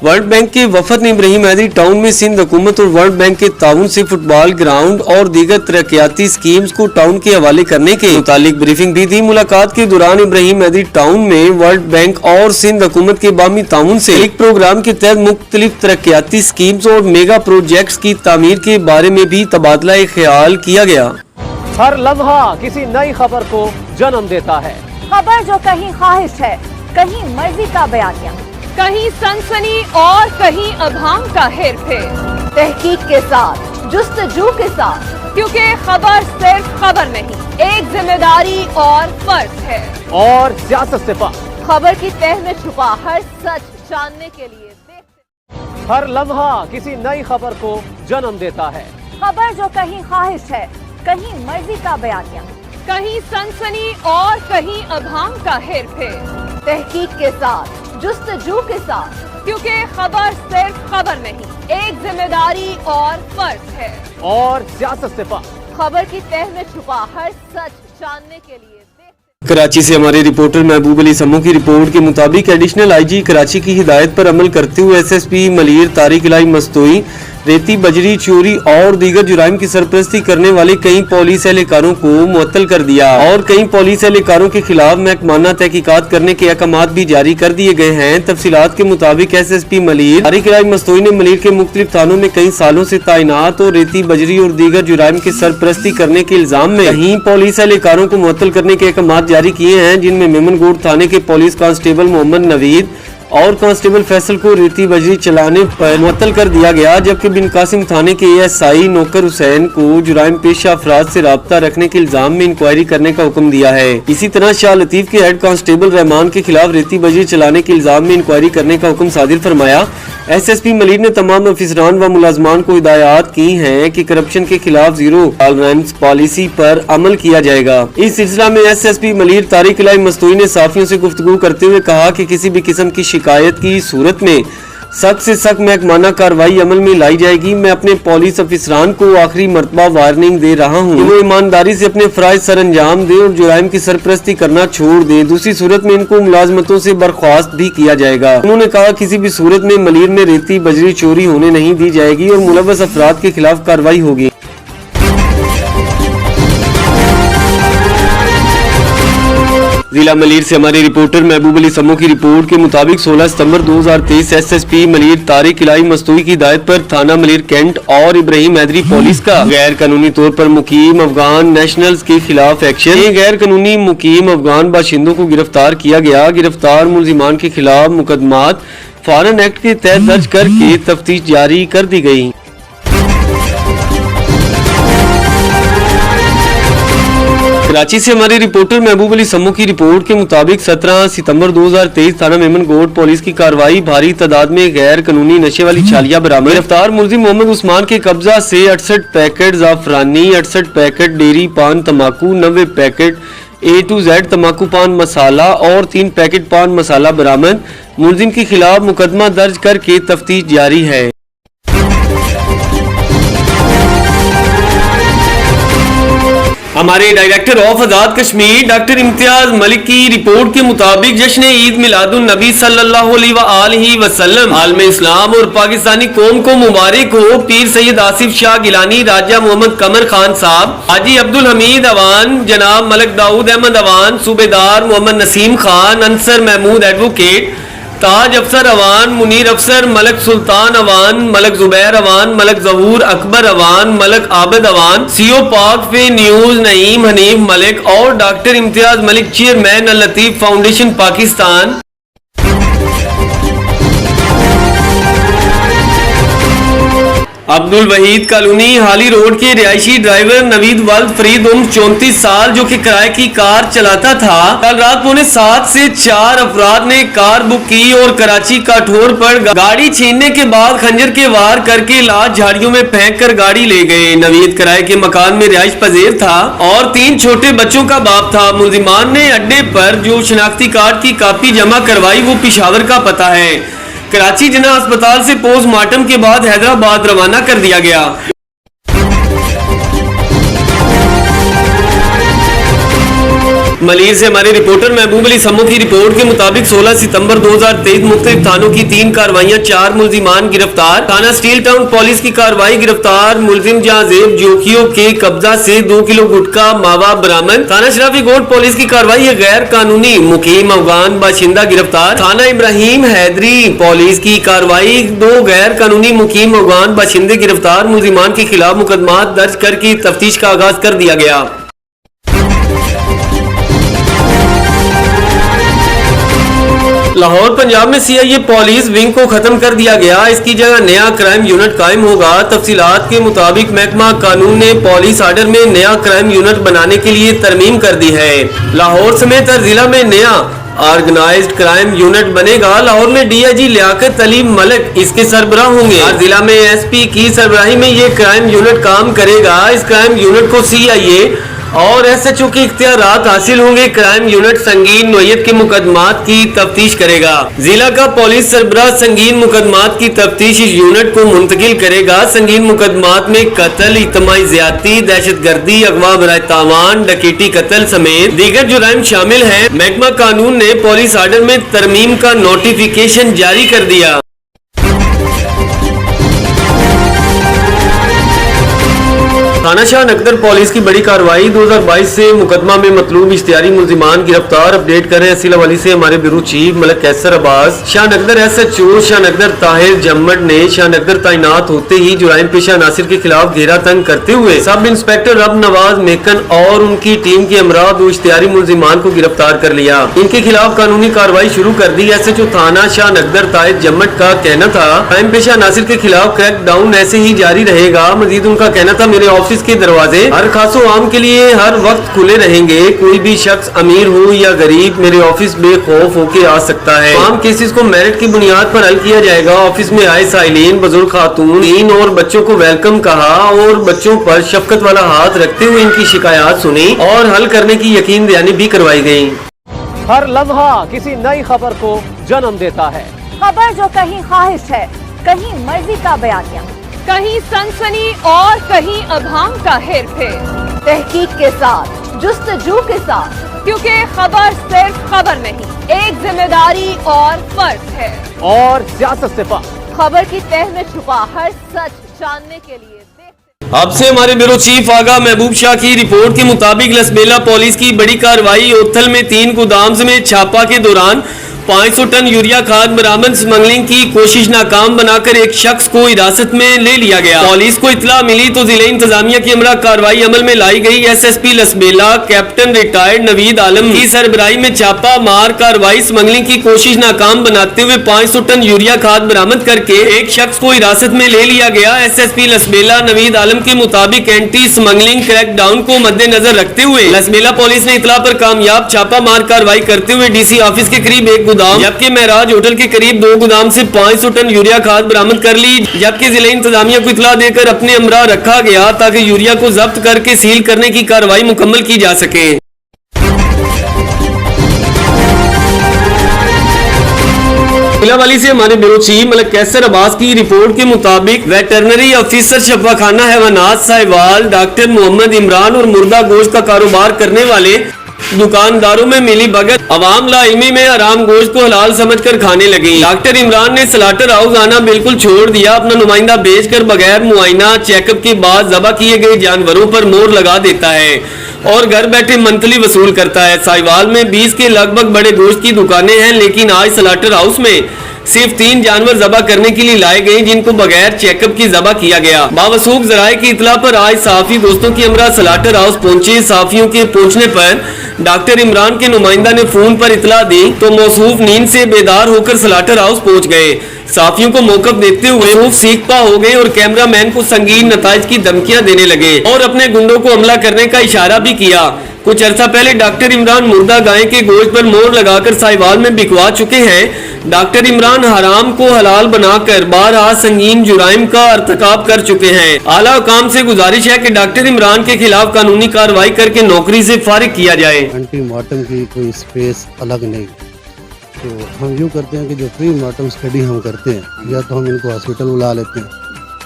वर्ल्ड बैंक के वफद ने इब्राहिम हैदरी टाउन में सिंध हुकूमत और वर्ल्ड बैंक के ताउन से फुटबॉल ग्राउंड और दीगर तरक्याती स्कीम्स को टाउन के हवाले करने के मुतालिक ब्रीफिंग भी दी। मुलाकात के दौरान इब्राहिम हैदरी टाउन में वर्ल्ड बैंक और सिंध हुकूमत के बामी ताउन से एक प्रोग्राम के तहत मुख्तलिफ तरक्याती स्कीम्स और मेगा प्रोजेक्ट्स की तामीर के बारे में भी तबादला ख्याल किया गया। हर लम्हा किसी नई खबर को जन्म देता है। खबर जो कहीं ख्वाहिश है, कहीं मर्जी का बयानिया, कहीं सनसनी और कहीं अभांग का हेर फेर, तहकीक के साथ, जुस्तजू के साथ, क्योंकि खबर सिर्फ खबर नहीं, एक जिम्मेदारी और फर्ज है। और सियासत से पार, खबर की तह में छुपा हर सच जानने के लिए देखते। हर लम्हा किसी नई खबर को जन्म देता है। खबर जो कहीं ख्वाहिश है, कहीं मर्जी का बयानिया, कहीं सनसनी और कहीं अभांग का हेर फेर, तहकीक के साथ, जुस्तजू के साथ, क्योंकि खबर सिर्फ खबर नहीं, एक जिम्मेदारी और फर्ज है। और सियासत से पार, खबर की तह में छुपा हर सच जानने के लिए देखते। कराची से हमारे रिपोर्टर महबूब अली समू की रिपोर्ट के मुताबिक एडिशनल IG कराची की हिदायत पर अमल करते हुए SSP मलीर तारिक इलाही मस्तोई रेती बजरी चोरी और दीगर जुराइम की सरपरस्ती करने वाले कई पुलिस एहलकारों को मुअत्तल कर दिया और कई पुलिस एहलकारों के खिलाफ महकमाना तहकीकात करने के अहकामात भी जारी कर दिए गए हैं। तफसीलात के मुताबिक SSP मलीर तारिक इलाही मस्तोई ने मलीर के मुख्तलिफ थानों में कई सालों से तैनात और रेती बजरी और दीगर जुराइम की सरपरस्ती करने के इल्जाम में कई पुलिस एहलकारों को मुअत्तल करने के अहकामात जारी किए हैं, जिनमें मेमनगोड़ थाने के पुलिस कांस्टेबल मोहम्मद नवीद और कांस्टेबल फैसल को रेती बजरी चलाने पर मुअत्तल कर दिया गया, जबकि बिन कासिम थाने के ASI नौकर हुसैन को जुराइम पेशा अफराद से राब्ता रखने के इल्जाम में इंक्वायरी करने का हुक्म दिया है। इसी तरह शाह लतीफ के हेड कांस्टेबल रहमान के खिलाफ रेती बजरी चलाने के इल्जाम में इंक्वायरी करने का हुक्म सादिर फरमाया। SSP मलीर ने तमाम अफसरान व मुलाजमान को हिदायत की हैं कि करप्शन के खिलाफ जीरो टॉलरेंस पॉलिसी पर अमल किया जाएगा। इस सिलसिला में SSP मलीर तारिक इलाही मस्तोई ने साफियों से गुफ्तगू करते हुए कहा कि किसी भी किस्म की शिकायत की सूरत में सख्त से सख्त महकमाना कार्रवाई अमल में लाई जाएगी। मैं अपने पुलिस अफसरान को आखिरी मरतबा वार्निंग दे रहा हूँ कि वो ईमानदारी से अपने फराइज सर अंजाम दे और जुराइम की सरपरस्ती करना छोड़ दे, दूसरी सूरत में इनको मुलाजमतों से बर्खास्त भी किया जाएगा। उन्होंने कहा किसी भी सूरत में मलीर में रेती बजरी चोरी होने नहीं दी जाएगी और मुलव्वस अफराद के खिलाफ कार्रवाई होगी। जिला मलीर से हमारे रिपोर्टर महबूब अली समू की रिपोर्ट के मुताबिक 16 सितंबर 2023 SSP मलीर तारिक इलाही मस्तोई की हिदायत पर थाना मलीर कैंट और इब्राहिम हैदरी पुलिस का गैर कानूनी तौर पर मुकीम अफगान नेशनल्स के खिलाफ एक्शन, गैर कानूनी मुकीम अफगान बाशिंदों को गिरफ्तार किया गया। गिरफ्तार मुलजिमान के खिलाफ मुकदमात फॉरेन एक्ट के तहत दर्ज करके तफ्तीश जारी कर दी गई। कराची से हमारे रिपोर्टर महबूब अली समू की रिपोर्ट के मुताबिक 17 सितंबर 2023 थाना मेमनगोड़ पुलिस की कार्रवाई भारी तादाद में गैर कानूनी नशे वाली छालियां बरामद। गिरफ्तार मुलजिम मोहम्मद उस्मान के कब्जा से 68 पैकेट जाफरानी, 68 पैकेट डेयरी पान तंबाकू, 90 पैकेट A to Z तंबाकू पान मसाला और 3 पैकेट पान मसाला बरामद। मुलजिम के खिलाफ मुकदमा दर्ज करके तफ्तीश जारी है। हमारे director of Azad Kashmir doctor Imtiaz Malik की रिपोर्ट के मुताबिक जश्न ईद मिलादुन नबी सल्लल्लाहु अलैहि वसल्लम आलम इस्लाम और पाकिस्तानी कौम को मुबारक हो। पीर सैयद आसिफ शाह गिलानी, राजा मोहम्मद कमर खान साहब, हाजी अब्दुल हमीद अवान, जनाब मलक दाऊद अहमद अवान, सूबेदार मोहम्मद नसीम खान, अंसर महमूद एडवोकेट, ताज अफसर अवान, मुनीर अफसर, मलक सुल्तान अवान, मलक जुबैर अवान, मलक जहूर अकबर अवान, मलक आबिद अवान, CO पाक फे न्यूज नईम हनीफ मलिक और डॉक्टर इम्तियाज मलिक चेयरमैन अल लतीफ फाउंडेशन पाकिस्तान। अब्दुल वहीद कॉलोनी हाली रोड के रिहायशी ड्राइवर नवीद वल्द फरीद उम्र 34 साल जो कि किराए की कार चलाता था, कल रात 7:45 से 4 अफराद ने कार बुक की और कराची काठोर पर गाड़ी छीनने के बाद खंजर के वार करके लाश झाड़ियों में फेंक कर गाड़ी ले गए। नवीद किराए के मकान में रिहाइश पजेर था और 3 छोटे बच्चों का बाप था। मुलजिमान ने अड्डे पर जो शनाख्ती कार्ड की कॉपी जमा करवाई वो पिशावर का पता है। कराची जिना अस्पताल से पोस्टमार्टम के बाद हैदराबाद रवाना कर दिया गया। मलीर से हमारे रिपोर्टर महबूब अली सम्मो की रिपोर्ट के मुताबिक 16 सितंबर 2023 मुख्तलिफ थानों की 3 कार्रवाइयां, 4 मुलजिमान गिरफ्तार। थाना स्टील टाउन पुलिस की कार्रवाई, गिरफ्तार मुलजिम जहाजेब जोखियों के कब्जा से 2 किलो गुटखा मावा बरामद। थाना शराफी कोट पुलिस की कार्रवाई, गैर कानूनी मुकीम अफगान बाशिंदा गिरफ्तार। थाना इब्राहिम हैदरी पुलिस की कार्रवाई, 2 गैर कानूनी मुकीम अफगान बाशिंदे गिरफ्तार। मुलजिमान के खिलाफ मुकदमा दर्ज करके तफ्तीश का आगाज कर दिया गया। लाहौर पंजाब में सीआईए पुलिस विंग को खत्म कर दिया गया, इसकी जगह नया क्राइम यूनिट कायम होगा। तफसीलात के मुताबिक महकमा कानून ने पुलिस आर्डर में नया क्राइम यूनिट बनाने के लिए तरमीम कर दी है। लाहौर समेत हर जिला में नया ऑर्गेनाइज्ड क्राइम यूनिट बनेगा। लाहौर में डीआईजी लियाकत अली मलिक इसके सरबराह होंगे। हर जिला में एसपी की सरबराही में ये क्राइम यूनिट काम करेगा। इस क्राइम यूनिट को सीआईए और एसएचओ के इख्तियारात हासिल होंगे। क्राइम यूनिट संगीन नोयत के मुकदमात की तफ्तीश करेगा। जिला का पुलिस सरबराह संगीन मुकदमात की तफ्तीश इस यूनिट को मुंतकिल करेगा। संगीन मुकदमात में कत्ल, इज्तिमाई ज़्यादती, दहशतगर्दी, अगवा बराए तावान, डकैती, कत्ल समेत दीगर जुराइम शामिल हैं। महकमा कानून ने पुलिस आर्डर में तरमीम का नोटिफिकेशन जारी कर दिया। थाना शाह नकदर पुलिस की बड़ी कार्रवाई, 2022 से मुकदमा में मतलूब इश्तिहारी मुलजिमान गिरफ्तार। अपडेट कर रहे हैं असील हवाली से हमारे bureau chief Malik Qaiser Abbas. Shah नकदर SHO Shah नकदर Tahir जम्मद ने शाह नकदर तैनात होते ही जुराइम पेशा नासिर के खिलाफ घेरा तंग करते हुए सब इंस्पेक्टर रब नवाज मेकन और उनकी टीम के हमरा 2 इश्तिहारी मुलजिमान को गिरफ्तार कर लिया। इनके खिलाफ कानूनी कार्रवाई शुरू कर दी। एसएचओ थाना शाह नकदर ताहिर जम्मद का कहना था जुराइम पेशा नासिर के खिलाफ क्रैक डाउन ऐसे ही जारी रहेगा। मजीद उनका कहना था मेरे ऑफिस के दरवाजे हर खासो आम के लिए हर वक्त खुले रहेंगे। कोई भी शख्स अमीर हो या गरीब मेरे ऑफिस बेखौफ होके आ सकता है। तमाम केसेस को मेरिट की बुनियाद पर हल किया जाएगा। ऑफिस में आए साइलिन, बुजुर्ग खातून, 3 और बच्चों को वेलकम कहा और बच्चों पर शफकत वाला हाथ रखते हुए इनकी शिकायत सुनी और हल करने की यकीन दहानी भी करवाई गयी। हर लम्हा किसी नई खबर को जन्म देता है। खबर जो कहीं ख्वाहिश है, कहीं मर्जी का बयानिया, कहीं सनसनी और कहीं अभांग का हेर फेर, तहकीक के साथ, जुस्तजू के साथ, क्योंकि खबर सिर्फ खबर नहीं, एक जिम्मेदारी और फर्ज है। और सियासत से पार खबर की तह में छुपा हर सच जानने के लिए देखते। अब से हमारे ब्यूरो चीफ आगा महबूब शाह की रिपोर्ट के मुताबिक लसबेला पुलिस की बड़ी कार्रवाई, ओथल में 3 गोदाम में छापा के दौरान 500 टन यूरिया खाद बरामद। स्मगलिंग की कोशिश नाकाम बनाकर एक शख्स को हिरासत में ले लिया गया। पुलिस को इतला मिली तो जिले इंतजामिया की हमरा कार्रवाई अमल में लाई गई। SSP Lasbela captain retired Naveed Alam की सरबराही में छापा मार कार्रवाई, स्मगलिंग की कोशिश नाकाम बनाते हुए 500 टन यूरिया खाद बरामद करके एक शख्स को हिरासत में ले लिया गया। एसएसपी लसबेला नवीद आलम के मुताबिक एंटी स्मगलिंग क्रैकडाउन को मद्देनजर रखते हुए लसबेला पुलिस ने इतला पर कामयाब छापा मार कार्रवाई करते हुए डीसी ऑफिस के करीब एक गोदाम जबकि महराज होटल के करीब 2 गोदाम से 500 टन यूरिया खाद बरामद कर ली। जबकि जिले इंतजामिया को इतला देकर अपने अमरा रखा गया ताकि यूरिया को जब्त करके सील करने की कार्रवाई मुकम्मल की जा सके। वाली से हमारे ब्यूरो चीफ मलिक कैसर अब्बास की रिपोर्ट के मुताबिक वेटरनरी ऑफिसर शफाखाना हैवानात साहिवाल डॉक्टर मोहम्मद इमरान और मुर्दा गोश्त का कारोबार करने वाले दुकानदारों में मिली भगत अवाम लाइमी में हराम गोश्त को हलाल समझकर खाने लगी। डॉक्टर इमरान ने स्लाटर हाउस आना बिल्कुल छोड़ दिया। अपना नुमाइंदा बेचकर बगैर मुआयना चेकअप के बाद ज़बह किए गए जानवरों पर मोहर लगा देता है और घर बैठे मंथली वसूल करता है। साहिवाल में 20 के लगभग बड़े गोश्त की दुकानें हैं, लेकिन आज स्लाटर हाउस में सिर्फ 3 जानवर ज़बह करने के लिए लाए गए जिनको बगैर चेकअप की ज़बह किया गया। बावसूख ज़राए की इतला पर आज सहाफ़ी दोस्तों की हमरा स्लाटर हाउस पहुंचे। सहाफ़ियों के पहुंचने पर डॉक्टर इमरान के नुमाइंदा ने फोन पर इतला दी तो मौसूफ नींद से बेदार होकर स्लाटर हाउस पहुंच गए। सहाफ़ियों को मौक़िफ़ देखते हुए मौसूफ सीखपा हो गए और कैमरामैन को संगीन नताइज की धमकियां देने लगे और अपने गुंडों को हमला करने का इशारा भी किया। कुछ अरसा पहले डॉक्टर इमरान मुर्दा गाय के गोश्त पर मोहर लगाकर साहिवाल में बिकवा चुके हैं। डॉक्टर इमरान हराम को हलाल बनाकर बारहा संगीन जुराइम का अर्तकाब कर चुके हैं। आला हुकाम से गुजारिश है कि डॉक्टर इमरान के खिलाफ कानूनी कार्रवाई करके नौकरी से फारिग किया जाए। एंटी मॉर्टम की कोई स्पेस अलग नहीं, तो हम यूँ करते हैं कि जो प्री मॉर्टम स्टडी हम करते हैं या तो हम इनको हॉस्पिटल बुला लेते हैं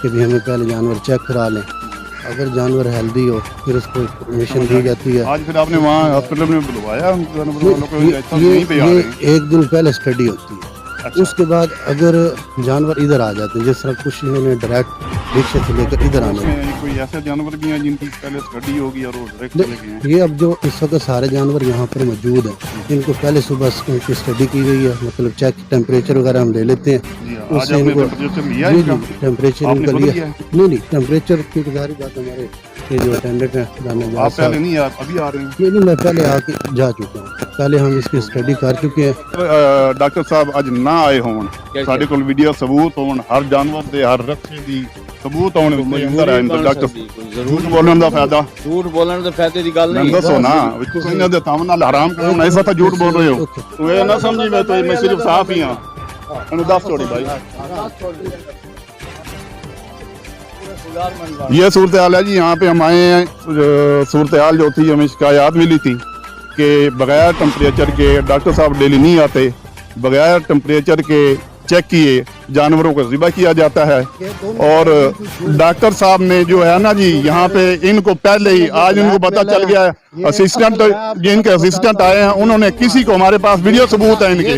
कि भी हमें पहले जानवर चेक करा लें, अगर जानवर हेल्दी हो फिर उसको परमिशन दी जाती है। आज फिर आपने वहाँ हॉस्पिटल में बुलवाया ये एक दिन पहले स्टडी होती है। अच्छा। उसके बाद अगर जानवर इधर आ जाते हैं, जिस तरह कुछ इन्होंने डायरेक्ट रिक्शे से लेकर इधर आने, कोई ऐसे जानवर भी हैं जिनकी पहले स्टडी होगी और वो ये अब जो इस वक्त सारे जानवर यहाँ पर मौजूद हैं, इनको पहले सुबह उनकी स्टडी की गई है, मतलब चेक टेम्परेचर वगैरह हम ले लेते हैं, उससे इनको टेम्परेचर इनका लिया नहीं टेम्परेचर की जारी बात हमारे ये जो अटेंडेंट है अभी आ रहे हैं नहीं मैं पहले आके जा चुका हूँ, पहले हम इसकी स्टडी कर चुके हैं। डॉक्टर साहब अज ना आए होन साडे कोल वीडियो सबूत होन हर जानवर दे हर रखे दी सबूत होने अंदर आए डॉक्टर झूठ बोलने दा फायदा दी गल नहीं दसो ना तुसीं इन्हां दे ताव नाल हराम करना ऐसा तो झूठ बोल रहे हो तू ये ना समझी मैं सिर्फ साफ ही हां इन्हें दस छोड़ी भाई ये सूरत हाल है जी। यहाँ पे हम आए हैं, सूरत हाल जो थी हमें शिकायत मिली थी कि बगैर टेम्परेचर के डॉक्टर साहब डेली नहीं आते, बगैर टेम्परेचर के चेक किए जानवरों को ज़िबा किया जाता है। और डॉक्टर साहब ने जो है ना जी यहाँ पे इनको पहले ही आज इनको पता चल गया है, असिस्टेंट जिनके असिस्टेंट आए हैं उन्होंने किसी को हमारे पास वीडियो सबूत है इनके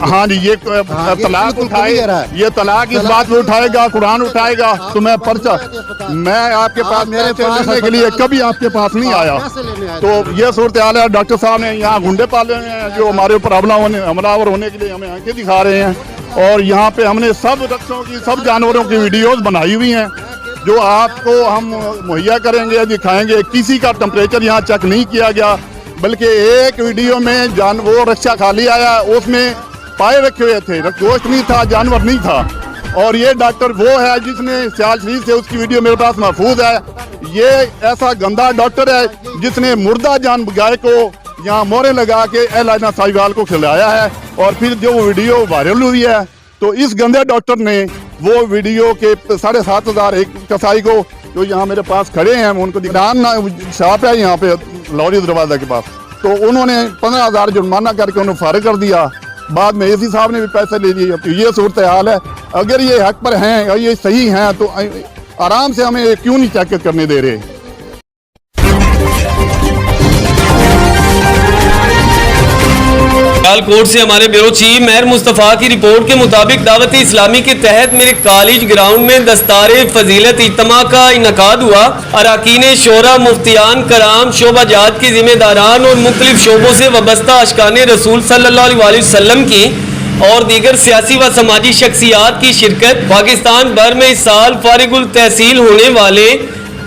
हाँ जी ये तलाक उठाए ये तलाक इस बात में उठाएगा कुरान उठाएगा तो मैं पर्चा मैं आपके पास मेरे लेने के लिए कभी आपके पास नहीं आया। तो ये सूरत हाल है। डॉक्टर साहब ने यहाँ गुंडे पाले हैं जो हमारे ऊपर हमलावर होने के लिए हमें आंखें दिखा रहे हैं और यहाँ पे हमने सब रक्षों की सब जानवरों की वीडियोस बनाई हुई हैं जो आपको हम मुहैया करेंगे दिखाएंगे। किसी का टेम्परेचर यहाँ चेक नहीं किया गया बल्कि एक वीडियो में वो रक्षा खाली आया उसमें पाए रखे हुए थे, गोश्त नहीं था, जानवर नहीं था। और ये डॉक्टर वो है जिसने सियाल शरीफ से उसकी वीडियो मेरे पास महफूज है। ये ऐसा गंदा डॉक्टर है जिसने मुर्दा जान गाय को यहाँ मोहरें लगा के एलाना साहिवाल को खिलाया है और फिर जो वीडियो वायरल हुई है तो इस गंदे डॉक्टर ने वो वीडियो के 7,500 एक कसाई को जो यहाँ मेरे पास खड़े हैं उनको दिखान शॉप है यहाँ पे लौरी दरवाजा के पास, तो उन्होंने 15,000 जुर्माना करके उन्हें फारिग कर दिया। बाद में एसी साहब ने भी पैसे ले लिए। तो ये सूरत हाल है। अगर ये हक पर हैं और ये सही हैं तो आराम से हमें क्यों नहीं चेक करने दे रहे। सियालकोट से हमारे ब्यूरो चीफ मेहर मुस्तफ़ा की रिपोर्ट के मुताबिक दावत इस्लामी के तहत मेरे कॉलेज ग्राउंड में दस्तारे फजीलत इज्तिमा का इनकाद हुआ। अरकान शोरा, मुफ्तियान कराम, शोबाजात के जिम्मेदारान और मुख्तलिफ शोबों से वाबस्ता अशकान रसूल सल्लल्लाहु अलैहि वसल्लम की और दीगर सियासी व समाजी शख्सियात की शिरकत। पाकिस्तान भर में इस साल फारिगुल तहसील होने वाले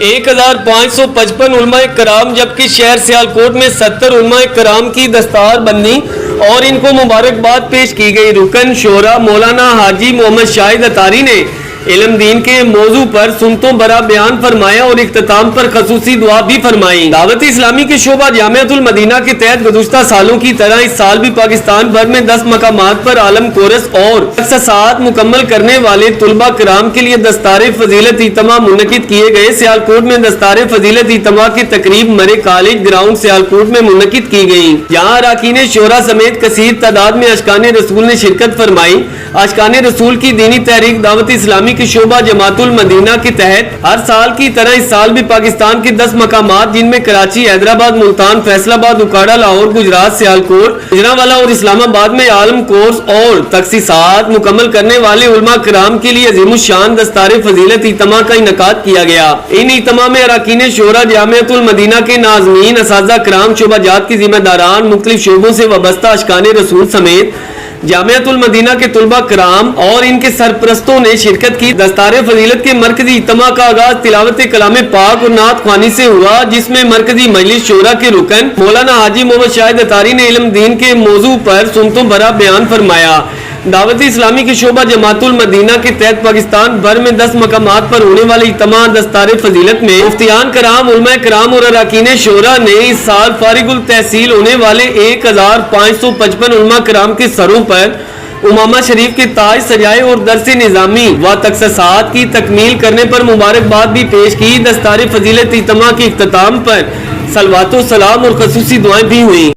1555 उलमाए कराम जबकि शहर सियालकोट में 70 उलमाए कराम की दस्तार बंदी और इनको मुबारकबाद पेश की गई। रुकन शोरा मौलाना हाजी मोहम्मद शाहिद अतारी ने इल्म दीन के मौजू पर सुनतों बरा बयान फरमाया और इख्तिताम पर खसूसी दुआ भी फरमाई। दावत इस्लामी के शोबा जामियातुल मदीना के तहत गुज़श्ता सालों की तरह इस साल भी पाकिस्तान भर में 10 मकामात पर आलम कोरस और साथ मुकम्मल करने वाले तुलबा कराम के लिए दस्तारे फजीलत इज्तिमा मुनक़िद किए गए। सियालकोट में दस्तारे फजीलत इज्तिमा की तकरीब मरे कॉलेज ग्राउंड सियालकोट में मुनक़िद की गई। यहाँ अरकान शोरा समेत कसीर तादाद में अशकान रसूल ने शिरकत फरमाई। अशकान रसूल की दीनी तहरीक दावत इस्लामी की शोबा जमातुल मदीना के तहत हर साल की तरह इस साल भी पाकिस्तान के 10 मकामात जिनमें कराची, हैदराबाद, मुल्तान, फैसलाबाद, उकाड़ा, लाहौर, गुजरात, सियालकोट, गुजरांवाला और इस्लामाबाद में आलम कोर्स और तखसीसात मुकम्मल करने वाले उलमा कराम के लिए अजीमुशान दस्तारे फजीलत इज्तिमा का इनकाद किया गया। इन इज्तिमा में अरकान शोरा जामियातुल मदीना के नाज़मीन, असातिज़ा कराम, शोबाजात के जिम्मेदारान, मुख्तलिफ शोबों से वाबस्ता अशकान रसूल समेत जामियातुल मदीना के तुलबा कराम और इनके सरपरस्तों ने शिरकत की। दस्तार फजीलत के मरकजी इज्तिमा का आगाज तिलावत कलाम पाक और नात ख्वानी से हुआ, जिसमें मरकजी मजलिस शोरा के रुकन मौलाना हाजी मोहम्मद शाहिद अतारी ने इल्म दीन के मौजू पर सुनतों भरा बयान फरमाया। दावत इस्लामी की शोबा जमातुल मदीना के तहत पाकिस्तान भर में 10 मकामात पर होने वाले इज्तिमा दस्तार फजीलत में मुफ्तियान कराम, उलमा कराम और अरकान शोरा ने इस साल फारिगुल तहसील होने वाले 1555 उलमा कराम के सरों पर उमामा शरीफ के ताज सजाए और दरस निजामी व तखसीसात की तकमील करने पर मुबारकबाद भी पेश की। दस्तार फजीलत इज्तिमा के इख्तिताम पर सलवातो सलाम और खसूसी दुआएं भी हुई।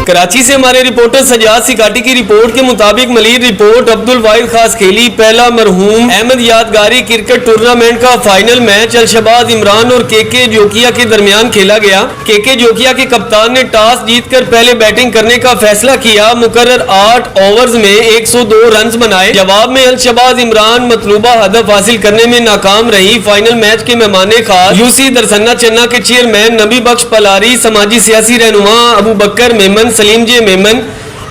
कराची से हमारे रिपोर्टर सजाद सिकाटी की रिपोर्ट के मुताबिक मलिर रिपोर्ट अब्दुल वाहिद खास खेली पहला मरहूम अहमद यादगारी क्रिकेट टूर्नामेंट का फाइनल मैच अलशबाज इमरान और केके जोकिया के दरमियान खेला गया। केके जोकिया के कप्तान ने टॉस जीतकर पहले बैटिंग करने का फैसला किया। मुकर्रर 8 ओवर्स में 102 रन बनाए। जवाब में अलशबाज इमरान मतलूबा हदफ हासिल करने में नाकाम रही। फाइनल मैच के मेहमान खास यूसी दरसन्ना चन्ना के चेयरमैन नबी बख्श पलारी, समाजी सियासी रहनुमा अबू बकर मेमन, सलीम जे मेमन,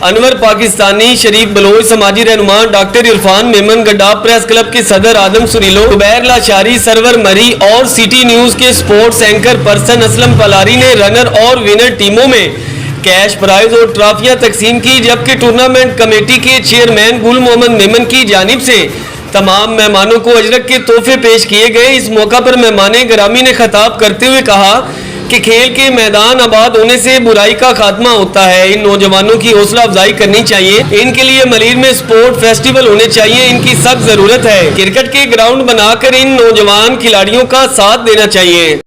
अनवर पाकिस्तानी, शरीफ बलोच, समाजी रहनुमा doctor Irfan Memon, Gaddap press club के सदर आदम सुरीलो, जुबैर लाशारी, सरवर मरी और सिटी न्यूज के sports anchor person Aslam Palari ने रनर और विनर टीमों में कैश प्राइज और ट्रॉफियां तकसीम की। जबकि टूर्नामेंट कमेटी के चेयरमैन गुल मोहम्मद मेमन की जानिब से तमाम मेहमानों को अजरक के तोहफे पेश किए गए। इस मौका पर मेहमान गिरामी ने खिताब करते हुए कहा कि खेल के मैदान आबाद होने से बुराई का खात्मा होता है। इन नौजवानों की हौसला अफजाई करनी चाहिए। इनके लिए मलीर में स्पोर्ट फेस्टिवल होने चाहिए। इनकी सख्त जरूरत है। क्रिकेट के ग्राउंड बनाकर इन नौजवान खिलाड़ियों का साथ देना चाहिए।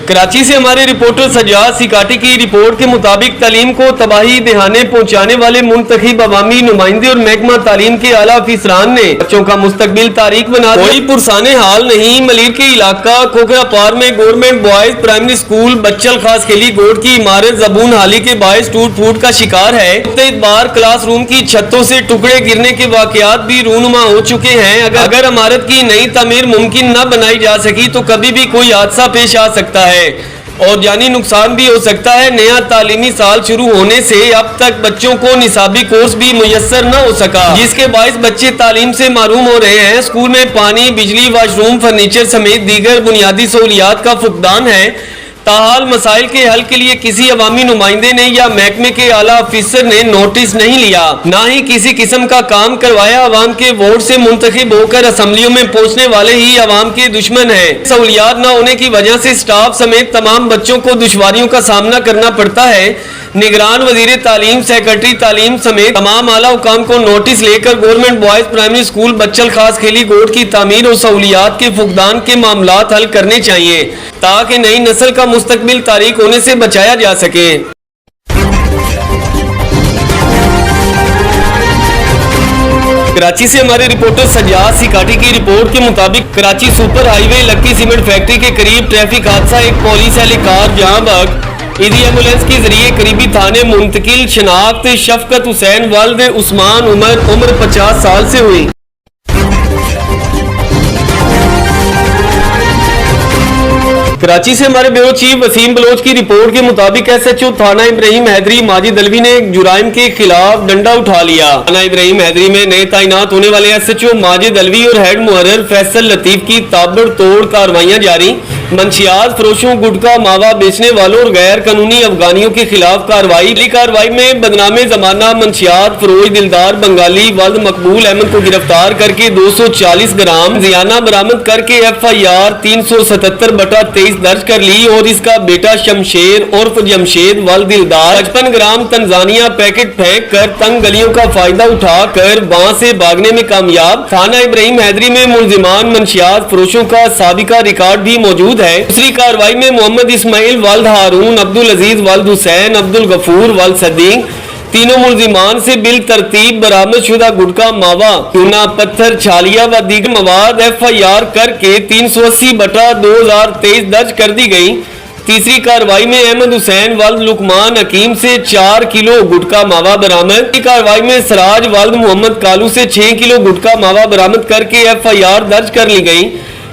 कराची से हमारे रिपोर्टर सजाद सिकाटी की रिपोर्ट के मुताबिक तालीम को तबाही दहाने पहुंचाने वाले मुंतखब अवामी नुमाइंदे और महकमा तालीम के आला अफसरान ने बच्चों का मुस्तकबिल तारीख बना दिया। कोई पुरसाने हाल नहीं। मलिर के इलाका खोखरा पार में गवर्नमेंट बॉयज प्राइमरी स्कूल बच्चल खास खेली गोड की इमारत जबून हाली के बायस टूट फूट का शिकार है। बार क्लासरूम की छतों से टुकड़े गिरने के वाकयात भी रूनुमा हो चुके हैं। अगर इमारत की नई तमीर मुमकिन न बनाई जा सकी तो कभी भी कोई हादसा पेश आ सकता है और जानी नुकसान भी हो सकता है। नया तालीमी साल शुरू होने से अब तक बच्चों को निसाबी कोर्स भी मुयस्सर न हो सका, जिसके बायस बच्चे तालीम से महरूम हो रहे हैं। स्कूल में पानी, बिजली, वॉशरूम, फर्नीचर समेत दीगर बुनियादी सहूलियात का फुकदान है। ताहाल मसाइल के हल के लिए किसी अवामी नुमाइंदे ने या महकमे के आला अफसर ने नोटिस नहीं लिया, ना ही किसी किस्म का काम करवाया। अवाम के वोट से मुंतखब होकर असम्बलियों में पहुंचने वाले ही अवाम के दुश्मन हैं। सहूलियात न होने की वजह से स्टाफ समेत तमाम बच्चों को दुश्वारियों का सामना करना पड़ता है। निगरान वजीर तालीम, सेक्रेटरी तालीम समेत तमाम आला हुकाम को नोटिस लेकर गवर्नमेंट बॉयज प्राइमरी स्कूल बच्चल खास खेली गोड की तामीर और सहूलियात के फुकदान के मामलात हल करने चाहिए ताकि नई नस्ल का मुस्तकबिल तारीख होने से बचाया जा सके। कराची से हमारे रिपोर्टर सजाद सिकाटी की रिपोर्ट के मुताबिक कराची सुपर हाईवे लक्की सीमेंट फैक्ट्री के करीब ट्रैफिक हादसा। एक पुलिस एहलकार जहां बग ईदी एम्बुलेंस के जरिए करीबी थाने मुंतकिल। शनाख्त शफकत हुसैन वल्द उस्मान उम्र 50 साल से हुई। कराची से हमारे ब्यूरो चीफ वसीम बलोच की रिपोर्ट के मुताबिक SHO थाना इब्राहिम हैदरी माजिद अलवी ने जुराइम के खिलाफ डंडा उठा लिया। थाना इब्राहिम हैदरी में नए तैनात होने वाले SHO माजिद अलवी और हेड मुहर्रर फैसल लतीफ की ताबड़तोड़ कार्रवाइयां जारी। मंशियात फरोशों, गुटखा, मावा बेचने वालों और गैर कानूनी अफगानियों के खिलाफ कार्रवाई में बदनामे जमाना मंशियात फरोज दिलदार बंगाली वल्द मकबूल अहमद को गिरफ्तार करके 240 ग्राम जियाना बरामद करके FIR 377/23 दर्ज कर ली और इसका बेटा शमशेर उर्फ जमशेद वल्द दिलदार 55 ग्राम तंजानिया पैकेट फेंक कर तंग गलियों का फायदा उठाकर वहां से भागने में कामयाब। थाना इब्राहिम हैदरी में मुलजिमान मंशियात फरोशों का साबिका रिकॉर्ड भी मौजूद है। दूसरी कार्रवाई में मोहम्मद इस्माइल वल्द हारून, अब्दुल अजीज वल्द हुसैन, अब्दुल गफूर वल्द सदीक, तीनों मुलजिमान से बिल तरतीब बरामद शुदा गुटखा, मावा, चूना, पत्थर, छालिया व दीगर मवाद FIR करके 380/2023 दर्ज कर दी गई। तीसरी कार्रवाई में अहमद हुसैन वल्द लुकमान हकीम से 4 किलो गुटखा मावा बरामद। कार्रवाई में सराज वल्द मोहम्मद कालू से 6 किलो गुटखा मावा बरामद करके FIR दर्ज कर ली गई।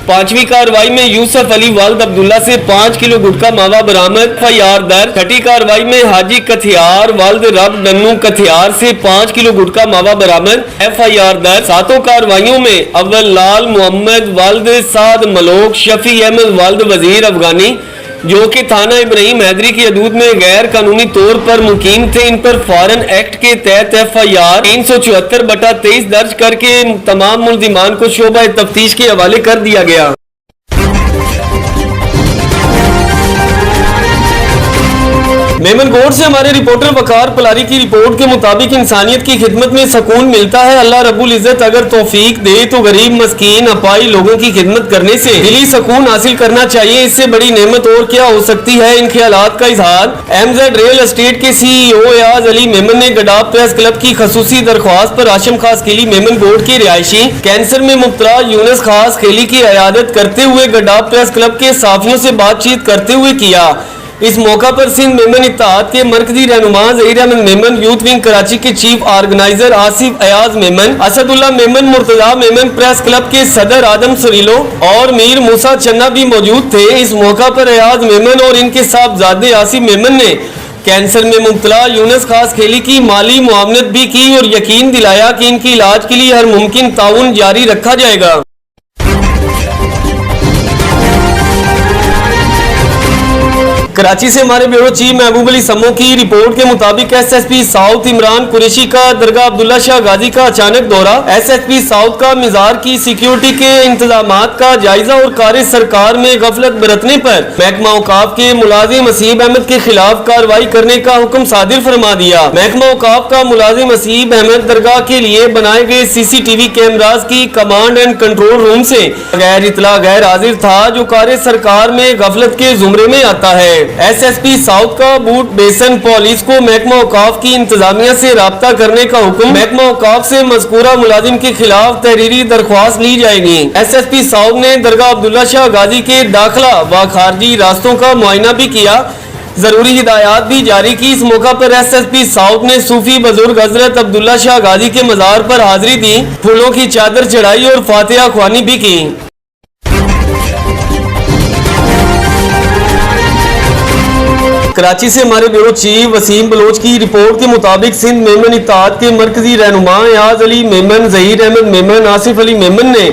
पांचवी कार्रवाई में यूसुफ अली वालिद अब्दुल्ला से 5 किलो गुटखा मावा बरामद, FIR दर्ज। छठी कार्रवाई में हाजी कथियार वालिद रब नन्नू कथियार से 5 किलो गुटखा मावा बरामद, FIR दर्ज। सातों कार्रवाइयों में अव्वल लाल मोहम्मद वालिद साद मलोक शफी अहमद वालिद वजीर अफगानी जो कि थाना इब्राहिम हैदरी की हदूद में गैर कानूनी तौर पर मुकीम थे, इन पर फॉरेन एक्ट के तहत FIR 374/23 दर्ज करके तमाम मुल्जिमान को शोबा तफ्तीश के हवाले कर दिया गया। मेमनगोड से हमारे रिपोर्टर वकार पलारी की रिपोर्ट के मुताबिक इंसानियत की खिदमत में सुकून मिलता है। अल्लाह रब्बुल इज्जत अगर तौफीक दे तो गरीब मस्कीन अपाई लोगों की खिदमत करने से दिली सुकून हासिल करना चाहिए। इससे बड़ी नेमत और क्या हो सकती है। इन ख्यालात का इजहार MZ रियल एस्टेट के CEO एयाज अली मेमन ने गडाफ प्रेस क्लब की खसूसी दरख्वास्त पर आशिम खास खेली मेमनगोड के रिहायशी कैंसर में मुब्तला यूनुस खास खेली की इयादत करते हुए गडाफ प्रेस क्लब के साफियों से बातचीत करते हुए किया। इस मौका पर सिंध मेमन इत्तेहाद के मरकजी रहनुमा ज़हीर अहमद मेमन, यूथ विंग कराची के chief organiser Asif Ayaz Memon, Asadullah Memon, Murtaza Memon, press club के सदर आदम सरीलो और मीर मूसा चन्ना भी मौजूद थे। इस मौका पर अयाज मेमन और इनके साहबजादे आसिफ मेमन ने कैंसर में मुब्तला यूनुस खास खेली की माली मुआवनत भी की और यकीन दिलाया कि इनकी इलाज के लिए हर मुमकिन ताउन जारी रखा जाएगा। कराची से हमारे ब्यूरो चीफ महबूब अली समो की रिपोर्ट के मुताबिक SSP साउथ इमरान कुरैशी का दरगाह अब्दुल्ला शाह गाजी का अचानक दौरा। SSP साउथ का मिजार की सिक्योरिटी के इंतजामात का जायजा और कार सरकार में गफलत बरतने पर महकमा औकाफ के मुलाजिम असीब अहमद के खिलाफ कार्रवाई करने का हुक्म सादिर फरमा दिया। महकमा औकाफ का मुलाजिम असीब अहमद दरगाह के लिए बनाए गए CCTV कैमराज की कमांड एंड कंट्रोल रूम से गैर इतला गैर हाजिर था, जो कार सरकार में गफलत के जुमरे में आता है। SSP साउथ का बूट बेसन पुलिस को महकमा औकाफ की इंतजामिया से राब्ता करने का हुक्म। महकमा औकाफ से मज़कूरा मुलाजिम के खिलाफ तहरीरी दरख्वास्त ली जाएगी। SSP साउथ ने दरगाह अब्दुल्ला शाह गाजी के दाखिला व खारजी रास्तों का मुआयना भी किया, जरूरी हिदायत भी जारी की। इस मौका पर SSP साउथ ने सूफी बुजुर्ग हजरत अब्दुल्ला शाह गाजी के मजार पर हाजिरी दी, फूलों की चादर चढ़ाई और फातिहा ख्वानी भी की। कराची से हमारे ब्यूरो चीफ वसीम बलोच की रिपोर्ट के मुताबिक सिंध मेमन इत्तेहाद के मरकजी रहनुमा एयाज अली मेमन, ज़हीर अहमद मेमन, आसिफ अली मेमन ने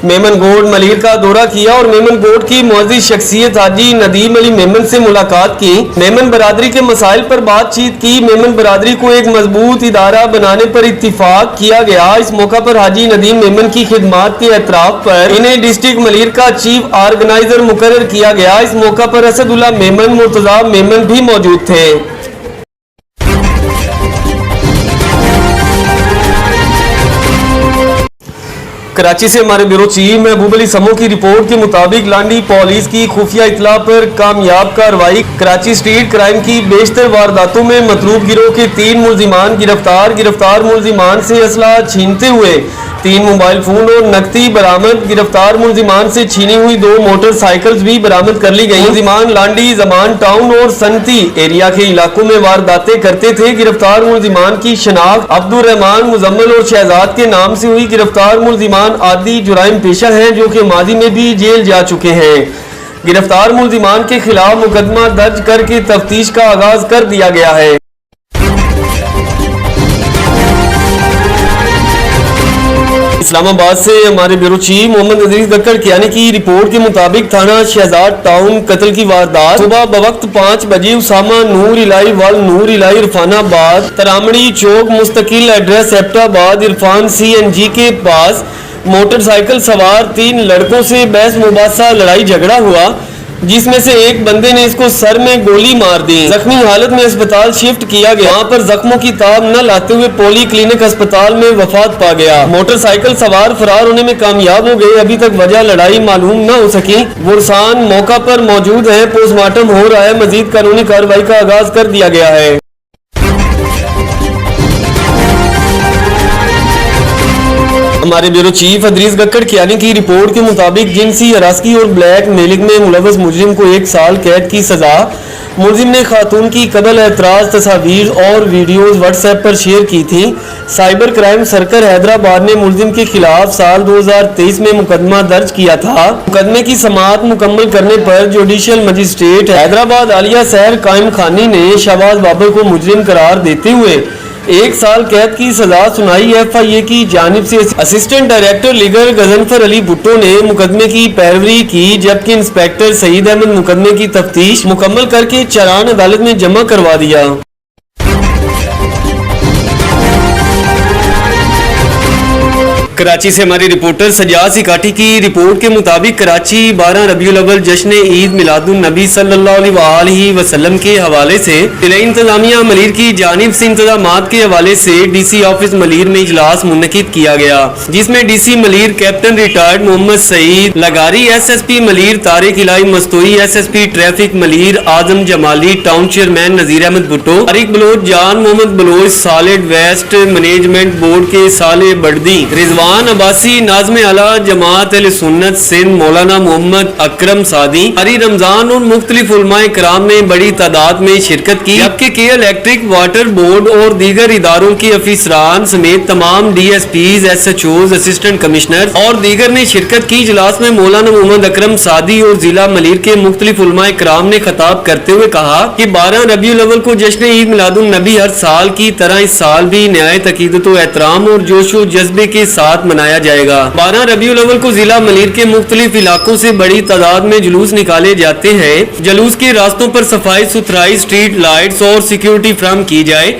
मेमनगोड मलीर का दौरा किया और मेमनगोड की मुअज़्ज़िज़ शख्सियत हाजी नदीम अली मेमन से मुलाकात की। मेमन बरादरी के मसाइल पर बातचीत की। मेमन बरादरी को एक मजबूत इदारा बनाने पर इत्तिफाक किया गया। इस मौका पर हाजी नदीम मेमन की खिदमात के एतराफ पर इन्हें डिस्ट्रिक्ट मलीर का चीफ ऑर्गेनाइजर मुकर्रर किया गया। इस मौका पर असदुल्ला मेमन, मुर्तजा मेमन भी मौजूद थे। कराची से हमारे ब्यूरो चीफ महबूब अली समो की रिपोर्ट के मुताबिक लांडी पुलिस की खुफिया इतला पर कामयाब कार्रवाई। कराची स्ट्रीट क्राइम की बेशतर वारदातों में मतलूब गिरोह के 3 मुल्जिमान गिरफ्तार। गिरफ्तार मुल्जिमान से असला छीनते हुए 3 मोबाइल फोन और नकदी बरामद। गिरफ्तार मुल्जिमान से छीनी हुई 2 मोटरसाइकिल्स भी बरामद कर ली गई। मुल्जिमान लांडी, जमान टाउन और सनती एरिया के इलाकों में वारदातें करते थे। गिरफ्तार मुल्जिमान की शनाख्त अब्दुल रहमान, मुजम्मल और शहजाद के नाम से हुई। गिरफ्तार मुल्जिमान आदि जुराइम पेशा हैं जो कि माजी में भी जेल जा चुके हैं। गिरफ्तार मुल्जिमान के खिलाफ मुकदमा दर्ज करके तफ्तीश का आगाज कर दिया गया है। इस्लामाबाद से हमारे ब्यूरो चीफ मोहम्मद अजीज गक्कड़ कियानी की रिपोर्ट के मुताबिक थाना शहजाद टाउन कत्ल की वारदात। सुबह बवक्त 5 बजे उसामा नूर इलाई वाल नूर इलाई इरफानाबाद तरामड़ी चौक मुस्तकिल एड्रेस एबटाबाद इरफान CNG के पास मोटरसाइकिल सवार 3 लड़कों से बहस मुबासा लड़ाई झगड़ा हुआ, जिसमें से एक बंदे ने इसको सर में गोली मार दी। जख्मी हालत में अस्पताल शिफ्ट किया गया। वहां पर जख्मों की ताब न लाते हुए पॉली क्लिनिक अस्पताल में वफात पा गया। मोटरसाइकिल सवार फरार होने में कामयाब हो गए। अभी तक वजह लड़ाई मालूम न हो सकी। बुरसान मौका पर मौजूद है। पोस्टमार्टम हो रहा है। मजीद कानूनी कार्रवाई का आगाज कर दिया गया है। हमारे ब्यूरो चीफ अदरीस गक्कड़ कियानी की रिपोर्ट के मुताबिक जिनसी हरासगी और ब्लैक मेलिंग में मुलव्वस मुजरिम को 1 साल कैद की सजा। मुलजिम ने खातून की कबल एतराज तस्वीर और वीडियोस व्हाट्सएप पर शेयर की थी। साइबर क्राइम सर्कल हैदराबाद ने मुलजिम के खिलाफ साल 2023 में मुकदमा दर्ज किया था। मुकदमे की समाअत मुकम्मल करने पर जुडिशियल मजिस्ट्रेट हैदराबाद आलिया शहर कायम खानी ने शहबाज बाबर को मुजरिम करार देते हुए 1 साल कैद की सजा सुनाई। FIA की जानिब से assistant director legal Ghazanfar Ali Bhutto ने मुकदमे की पैरवी की, जबकि इंस्पेक्टर सईद अहमद मुकदमे की तफ्तीश मुकम्मल करके चालान अदालत में जमा करवा दिया। कराची से हमारे रिपोर्टर सजाद सिकाठी की रिपोर्ट के मुताबिक कराची 12 रबीउल अव्वल जश्न ईद मिलादुन नबी सल्लल्लाहु अलैहि वसल्लम के हवाले से जिला इंतजामिया मलीर की जानिब से इंतजामात के हवाले से DC ऑफिस मलीर में इजलास मुनक्किद किया गया, जिसमें DC Malir captain retired Mohammad Saeed लगारी, SSP Malir Tariq Ilahi Mastoi, SSP traffic Malir Azam Jamali, town chairman Nazir Ahmed Bhutto, Tariq Baloch, Jan Mohammad Baloch, solid waste management board के साले बर्दी, रिजवान अब्बासी, नाज़िम आला जमात अहले सुन्नत सिंध मौलाना मोहम्मद अकरम सादी, हरी रमजान और मुख्तलिफ उलमाए किराम ने बड़ी तादाद में शिरकत की, जबकि के इलेक्ट्रिक वाटर बोर्ड और दीगर इदारों के अफसरान समेत तमाम DSPs, SHOs, असिस्टेंट कमिश्नर और दीगर ने शिरकत की। इजलास में मौलाना मोहम्मद अकरम सादी और जिला मलीर के मुख्तलिफ उलमाए किराम ने खिताब करते हुए कहा कि 12 रबीउल अव्वल को जश्न ईद मिलादुन नबी हर साल की तरह इस साल भी निहायत अकीदत व एहतराम और जोशो जज्बे के साथ मनाया जाएगा। 12 रबीउल अव्वल को जिला मलीर के मुख्तलिफ इलाकों से बड़ी तादाद में जुलूस निकाले जाते हैं। जुलूस के रास्तों पर सफाई सुथराई, स्ट्रीट लाइट्स और सिक्योरिटी फ्राहम की जाए।